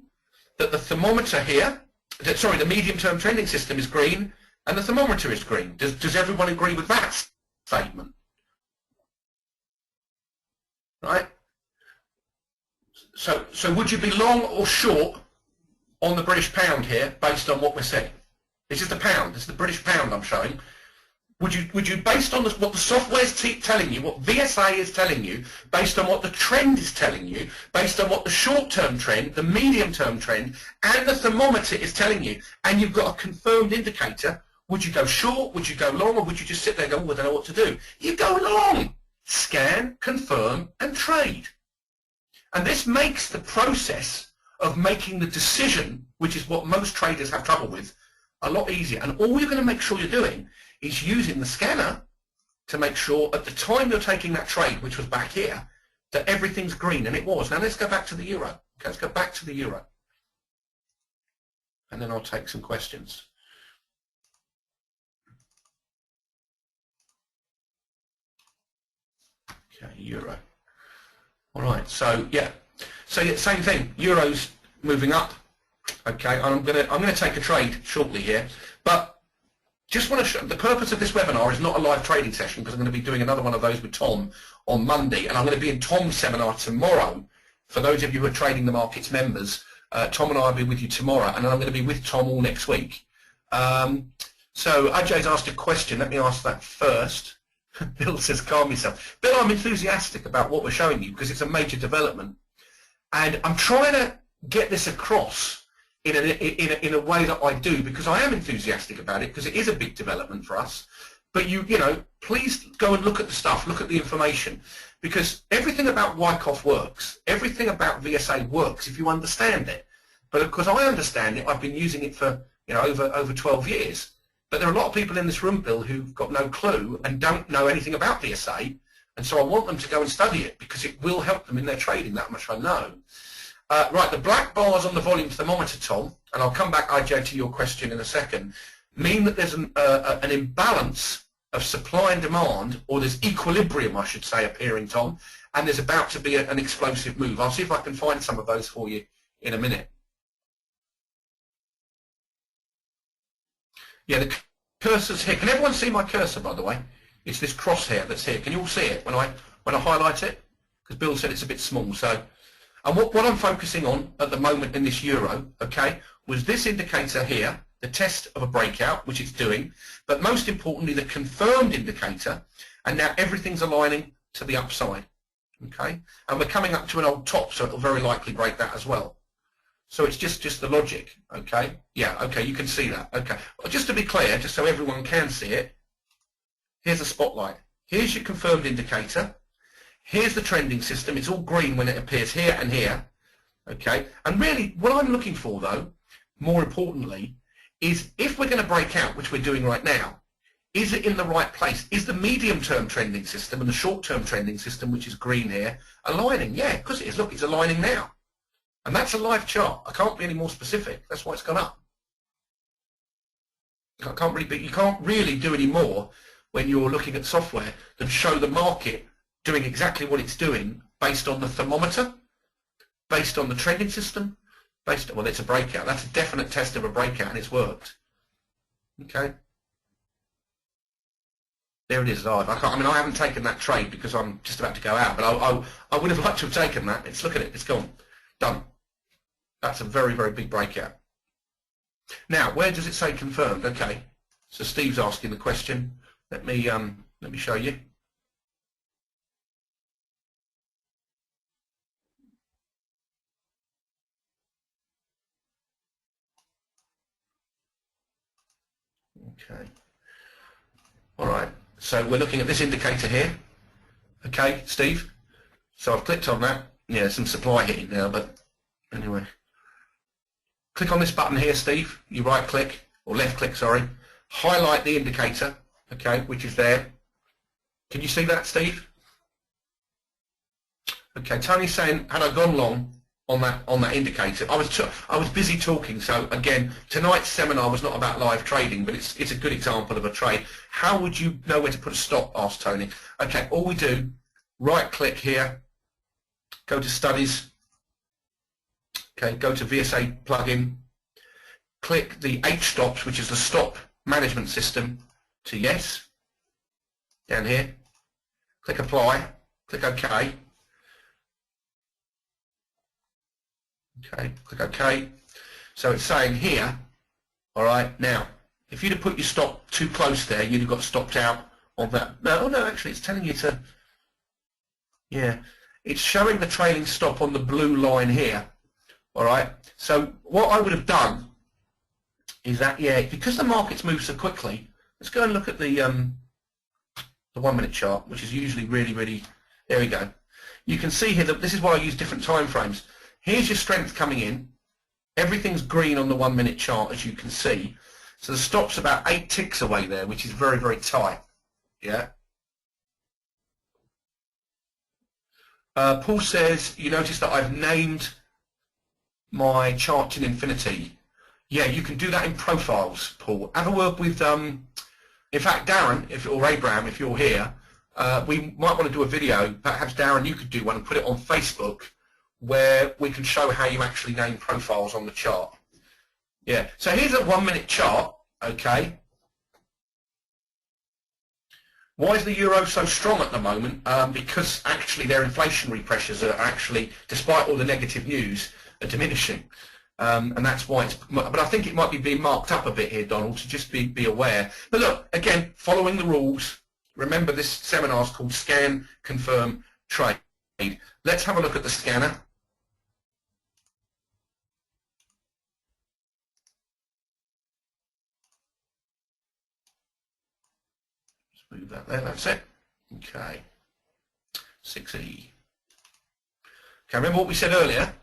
that the thermometer here, the medium-term trending system is green, and the thermometer is green? Does everyone agree with that statement? Right? So would you be long or short on the British pound here based on what we're saying? This is the pound. This is the British pound I'm showing. Would you, based on what the software's telling you, what VSA is telling you, based on what the trend is telling you, based on what the short-term trend, the medium-term trend, and the thermometer is telling you, and you've got a confirmed indicator, would you go short, would you go long, or would you just sit there and go, oh, I don't know what to do? You go long. Scan, confirm, and trade. And this makes the process of making the decision, which is what most traders have trouble with, a lot easier. And all you're going to make sure you're doing is using the scanner to make sure at the time you're taking that trade, which was back here, that everything's green, and it was. Now let's go back to the euro. Okay, let's go back to the euro. And then I'll take some questions. Okay, euro. All right, so yeah. So yeah, same thing. Euro's moving up. Okay, I'm gonna take a trade shortly here, but just want to show, the purpose of this webinar is not a live trading session, because I'm going to be doing another one of those with Tom on Monday, and I'm going to be in Tom's seminar tomorrow. For those of you who are Trading the Markets members, Tom and I will be with you tomorrow, and I'm going to be with Tom all next week. So Ajay's asked a question. Let me ask that first. Bill says, calm yourself. Bill, I'm enthusiastic about what we're showing you because it's a major development, and I'm trying to get this across in a way that I do, because I am enthusiastic about it, because it is a big development for us. But you know, please go and look at the stuff, look at the information, because everything about Wyckoff works, everything about VSA works if you understand it. But because I understand it, I've been using it for, you know, over 12 years. But there are a lot of people in this room, Bill, who've got no clue and don't know anything about VSA, and so I want them to go and study it, because it will help them in their trading, that much I know. Right, the black bars on the volume thermometer, Tom, and I'll come back, IJ, to your question in a second, mean that there's an imbalance of supply and demand, or there's equilibrium, I should say, appearing, Tom, and there's about to be an explosive move. I'll see if I can find some of those for you in a minute. Yeah, the cursor's here. Can everyone see my cursor, by the way? It's this crosshair that's here. Can you all see it when I highlight it? Because Bill said it's a bit small, so... And what I'm focusing on at the moment in this euro, okay, was this indicator here, the test of a breakout, which it's doing, but most importantly, the confirmed indicator, and now everything's aligning to the upside, okay? And we're coming up to an old top, so it'll very likely break that as well. So it's just the logic, okay? Yeah, okay, you can see that, okay. Well, just to be clear, just so everyone can see it, here's a spotlight. Here's your confirmed indicator. Here's the trending system. It's all green when it appears here and here, okay? And really, what I'm looking for, though, more importantly, is if we're going to break out, which we're doing right now, is it in the right place? Is the medium-term trending system and the short-term trending system, which is green here, aligning? Yeah, because it is. Look, it's aligning now. And that's a live chart. I can't be any more specific. That's why it's gone up. You can't really do any more when you're looking at software than show the market doing exactly what it's doing based on the thermometer, based on the trending system, well, it's a breakout. That's a definite test of a breakout, and it's worked. Okay. There it is live. I haven't taken that trade because I'm just about to go out, but I would have liked to have taken that. Look at it. It's gone. Done. That's a very, very big breakout. Now, where does it say confirmed? Okay. So Steve's asking the question. Let me show you. Okay. All right. So we're looking at this indicator here. Okay, Steve. So I've clicked on that. Yeah, some supply hitting now, but anyway. Click on this button here, Steve. You right click, or left click, sorry. Highlight the indicator, okay, which is there. Can you see that, Steve? Okay, Tony's saying, had I gone long on that indicator? I was busy talking, so again, tonight's seminar was not about live trading, but it's a good example of a trade. How would you know where to put a stop? Asked Tony. Okay, all we do, right click here, go to studies, okay, go to VSA plugin, click the H stops, which is the stop management system, to yes, down here, click apply, click OK. Okay, click OK. So it's saying here, all right, now, if you'd have put your stop too close there, you'd have got stopped out on that. No, actually, it's telling you to, yeah, it's showing the trailing stop on the blue line here, all right. So what I would have done is that, yeah, because the markets move so quickly, let's go and look at the 1 minute chart, which is usually really, really, there we go. You can see here that this is why I use different time frames. Here's your strength coming in. Everything's green on the 1 minute chart, as you can see. So the stop's about 8 ticks away there, which is very, very tight. Yeah. Paul says, you notice that I've named my chart in infinity. Yeah, you can do that in profiles, Paul. Have a word with, in fact, Darren, or Abraham, if you're here, we might want to do a video. Perhaps, Darren, you could do one and put it on Facebook, where we can show how you actually name profiles on the chart. Yeah, so here's a 1 minute chart, okay. Why is the euro so strong at the moment? Because actually their inflationary pressures are actually, despite all the negative news, are diminishing. And that's why it's, but I think it might be being marked up a bit here, Donald, to just be aware. But look, again, following the rules, remember this seminar is called Scan, Confirm, Trade. Let's have a look at the scanner. Move that there, that's it. Okay. 6E. Okay, remember what we said earlier?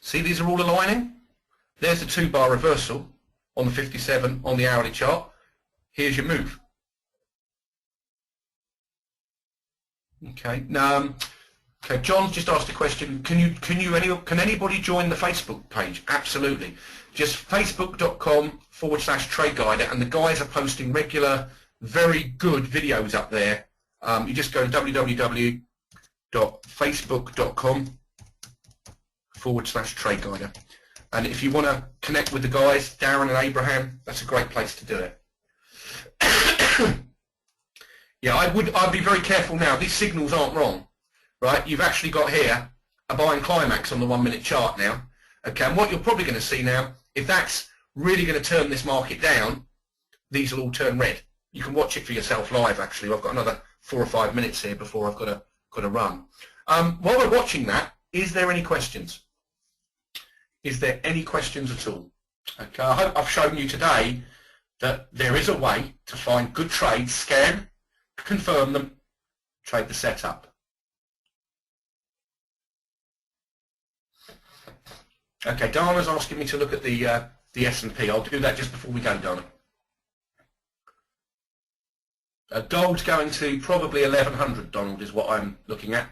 See, these are all aligning. There's the 2-bar reversal on the 57 on the hourly chart. Here's your move. Okay. Now, okay, John's just asked a question. Can anybody join the Facebook page? Absolutely. Just facebook.com/trade guide, and the guys are posting regular, very good videos up there. You just go to www.facebook.com/trade guide, and if you want to connect with the guys, Darren and Abraham, that's a great place to do it. Yeah, I'd be very careful now. These signals aren't wrong, right? You've actually got here a buying climax on the 1 minute chart now. Okay, and what you're probably going to see now, if that's really going to turn this market down, these will all turn red. You can watch it for yourself live. Actually, I've got another 4 or 5 minutes here before I've got to run. While we're watching that, is there any questions? Is there any questions at all? Okay, I hope I've shown you today that there is a way to find good trades, scan, confirm them, trade the setup. Okay, Dana's asking me to look at the S&P. I'll do that just before we go, Dana. Gold's going to probably 1100, Donald, is what I'm looking at.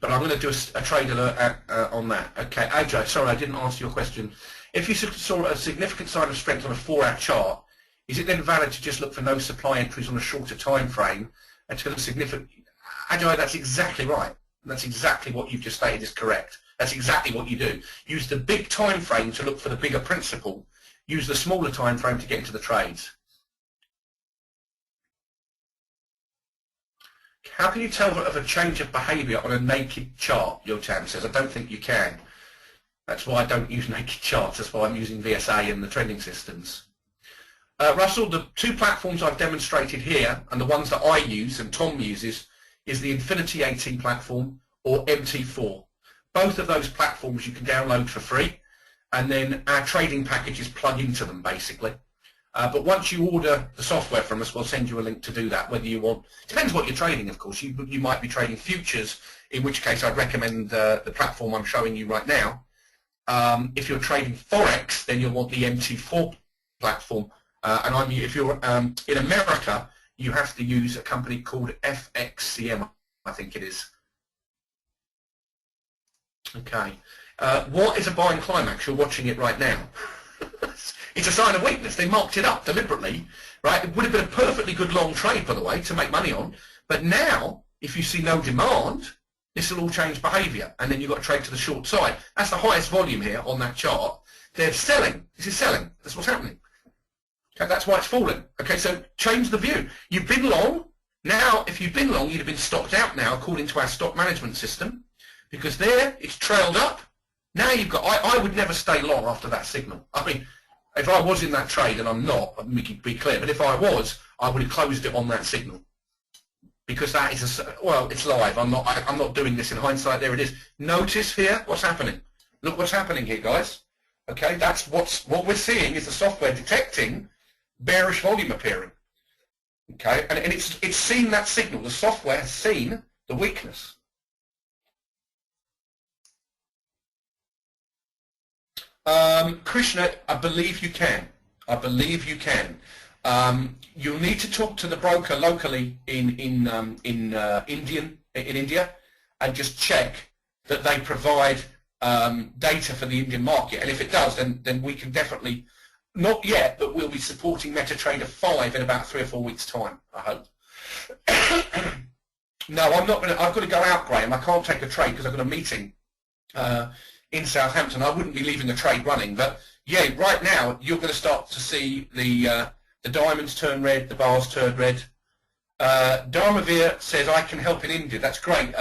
but I'm going to do a trade alert on that. Okay, AJ, sorry, I didn't answer your question. If you saw a significant sign of strength on a 4-hour chart, is it then valid to just look for no supply entries on a shorter time frame and to look significant? AJ, that's exactly right. That's exactly what you've just stated is correct. That's exactly what you do. Use the big time frame to look for the bigger principle. Use the smaller time frame to get into the trades. How can you tell of a change of behaviour on a naked chart? Yotam says, I don't think you can. That's why I don't use naked charts. That's why I'm using VSA and the trending systems. Russell, the two platforms I've demonstrated here and the ones that I use and Tom uses is the Infinity AT platform or MT4. Both of those platforms you can download for free, and then our trading packages plug into them basically. But once you order the software from us, we'll send you a link to do that, whether you want. Depends what you're trading, of course. You might be trading futures, in which case I'd recommend the platform I'm showing you right now. If you're trading Forex, then you'll want the MT4 platform. And if you're in America, you have to use a company called FXCM, I think it is. Okay. What is a buying climax? You're watching it right now. It's a sign of weakness. They marked it up deliberately, right? It would have been a perfectly good long trade, by the way, to make money on. But now, if you see no demand, this will all change behaviour, and then you've got to trade to the short side. That's the highest volume here on that chart. They're selling. This is selling. That's what's happening. Okay, that's why it's falling. Okay, so change the view. You've been long. Now, if you've been long, you'd have been stocked out now, according to our stock management system, because there it's trailed up. Now you've got. I would never stay long after that signal. I mean, if I was in that trade, and I'm not, let me be clear, but if I was, I would have closed it on that signal. Because that is well, it's live. I'm not doing this in hindsight. There it is. Notice here what's happening. Look what's happening here, guys. Okay, that's what we're seeing is the software detecting bearish volume appearing. Okay, and it's seen that signal. The software has seen the weakness. Krishna, I believe you can. I believe you can. You'll need to talk to the broker locally in India and just check that they provide data for the Indian market. And if it does, then we can definitely, not yet, but we'll be supporting MetaTrader 5 in about 3 or 4 weeks' time, I hope. No, I'm not going to. I've got to go out, Graham. I can't take a trade because I've got a meeting in Southampton. I wouldn't be leaving the trade running, but yeah, right now you're going to start to see the diamonds turn red, the bars turn red. Dharmavir says, I can help in India. That's great,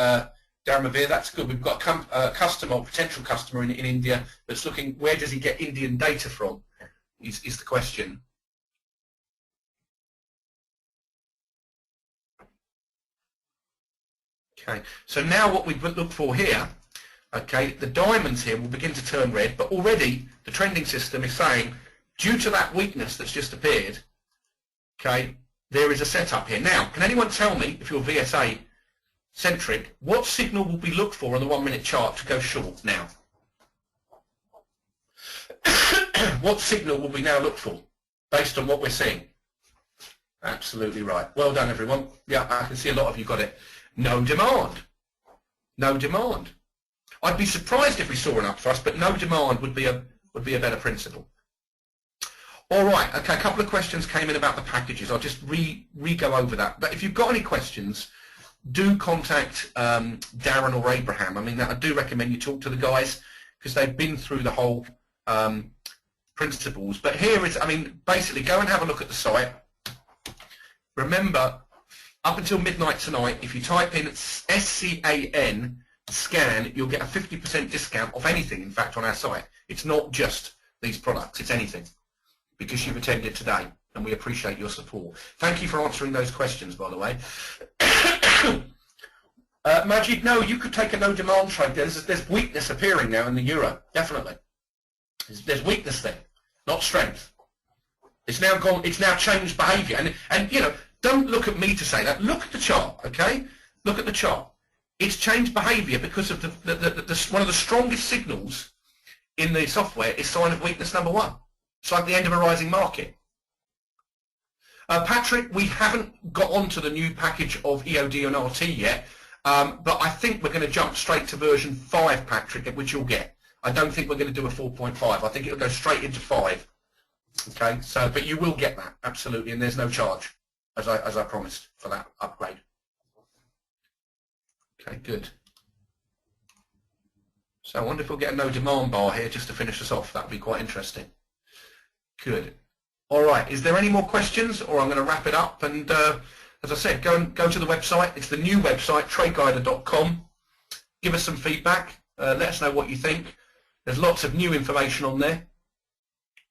Dharmavir, that's good. We've got a customer, or potential customer in India that's looking, where does he get Indian data from, is the question. Okay, so now what we look for here, okay, the diamonds here will begin to turn red, but already the trending system is saying, due to that weakness that's just appeared, okay, there is a setup here. Now, can anyone tell me, if you're VSA centric, what signal will we look for on the 1 minute chart to go short now? What signal will we now look for based on what we're seeing? Absolutely right. Well done, everyone. Yeah, I can see a lot of you got it. No demand. No demand. I'd be surprised if we saw an upthrust, but no demand would be a better principle. All right, okay, a couple of questions came in about the packages. I'll just re-go over that. But if you've got any questions, do contact Darren or Abraham. I mean, I do recommend you talk to the guys because they've been through the whole principles. But here is, I mean, basically go and have a look at the site. Remember, up until midnight tonight, if you type in SCAN, scan, you'll get a 50% discount off anything, in fact, on our site. It's not just these products, it's anything, because you've attended today, and we appreciate your support. Thank you for answering those questions, by the way. Majid, no, you could take a no demand trade. There's weakness appearing now in the euro, definitely. There's weakness there, not strength. It's now gone. It's now changed behaviour, and you know, don't look at me to say that. Look at the chart, okay? Look at the chart. It's changed behaviour because of one of the strongest signals in the software is sign of weakness number 1. It's like the end of a rising market. Patrick, we haven't got onto the new package of EOD and RT yet. But I think we're going to jump straight to version 5, Patrick, which you'll get. I don't think we're going to do a 4.5. I think it'll go straight into 5. Okay, so but you will get that, absolutely, and there's no charge, as I promised, for that upgrade. Okay, good. So I wonder if we'll get a no demand bar here just to finish us off. That would be quite interesting. Good. All right, is there any more questions, or I'm going to wrap it up? And as I said, go to the website. It's the new website, tradeguider.com. Give us some feedback. Let us know what you think. There's lots of new information on there.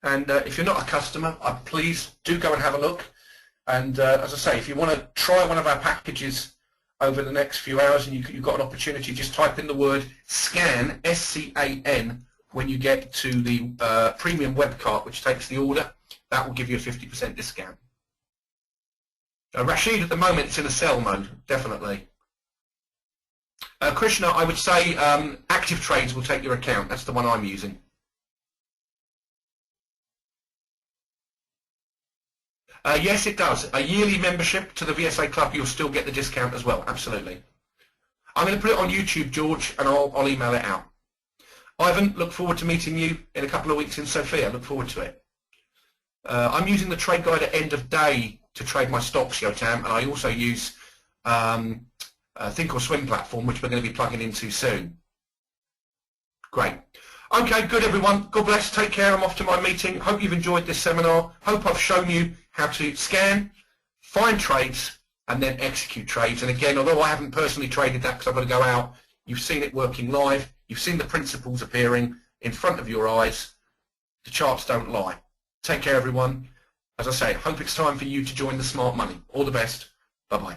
And if you're not a customer, please do go and have a look. And as I say, if you want to try one of our packages over the next few hours and you've got an opportunity, just type in the word SCAN, S-C-A-N, when you get to the premium web cart, which takes the order. That will give you a 50% discount. Rashid, at the moment, it's in a sell mode, definitely. Krishna, I would say Active Trades will take your account. That's the one I'm using. Yes, it does. A yearly membership to the VSA Club, you'll still get the discount as well. Absolutely. I'm going to put it on YouTube, George, and I'll email it out. Ivan, look forward to meeting you in a couple of weeks in Sofia. Look forward to it. I'm using the Trade Guide at end of day to trade my stocks, Yotam, and I also use Thinkorswim platform, which we're going to be plugging into soon. Great. Okay, good everyone. God bless. Take care. I'm off to my meeting. Hope you've enjoyed this seminar. Hope I've shown you how to scan, find trades, and then execute trades. And again, although I haven't personally traded that because I've got to go out, you've seen it working live. You've seen the principles appearing in front of your eyes. The charts don't lie. Take care, everyone. As I say, hope it's time for you to join the Smart Money. All the best. Bye-bye.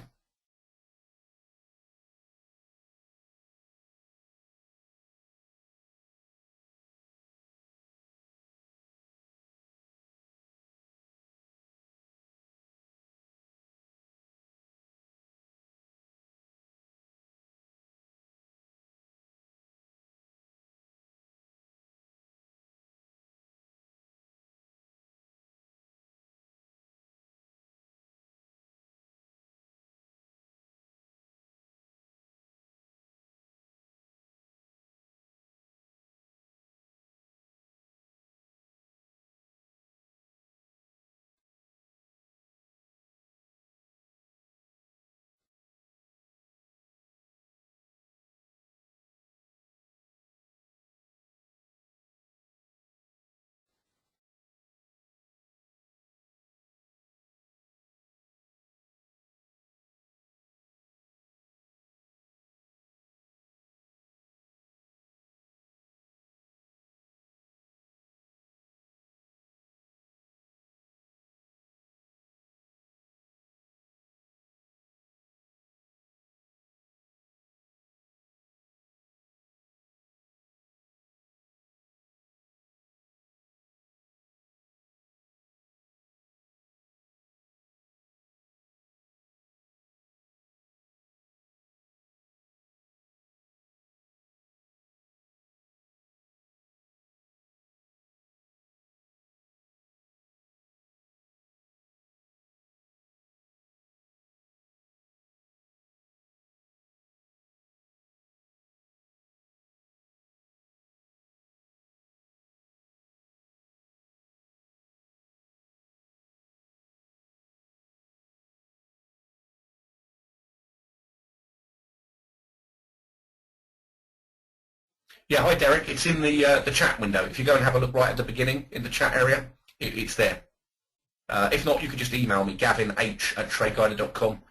Yeah, hi Derek. It's in the chat window. If you go and have a look right at the beginning in the chat area, it's there. If not, you could just email me, gavinh@tradeguider.com,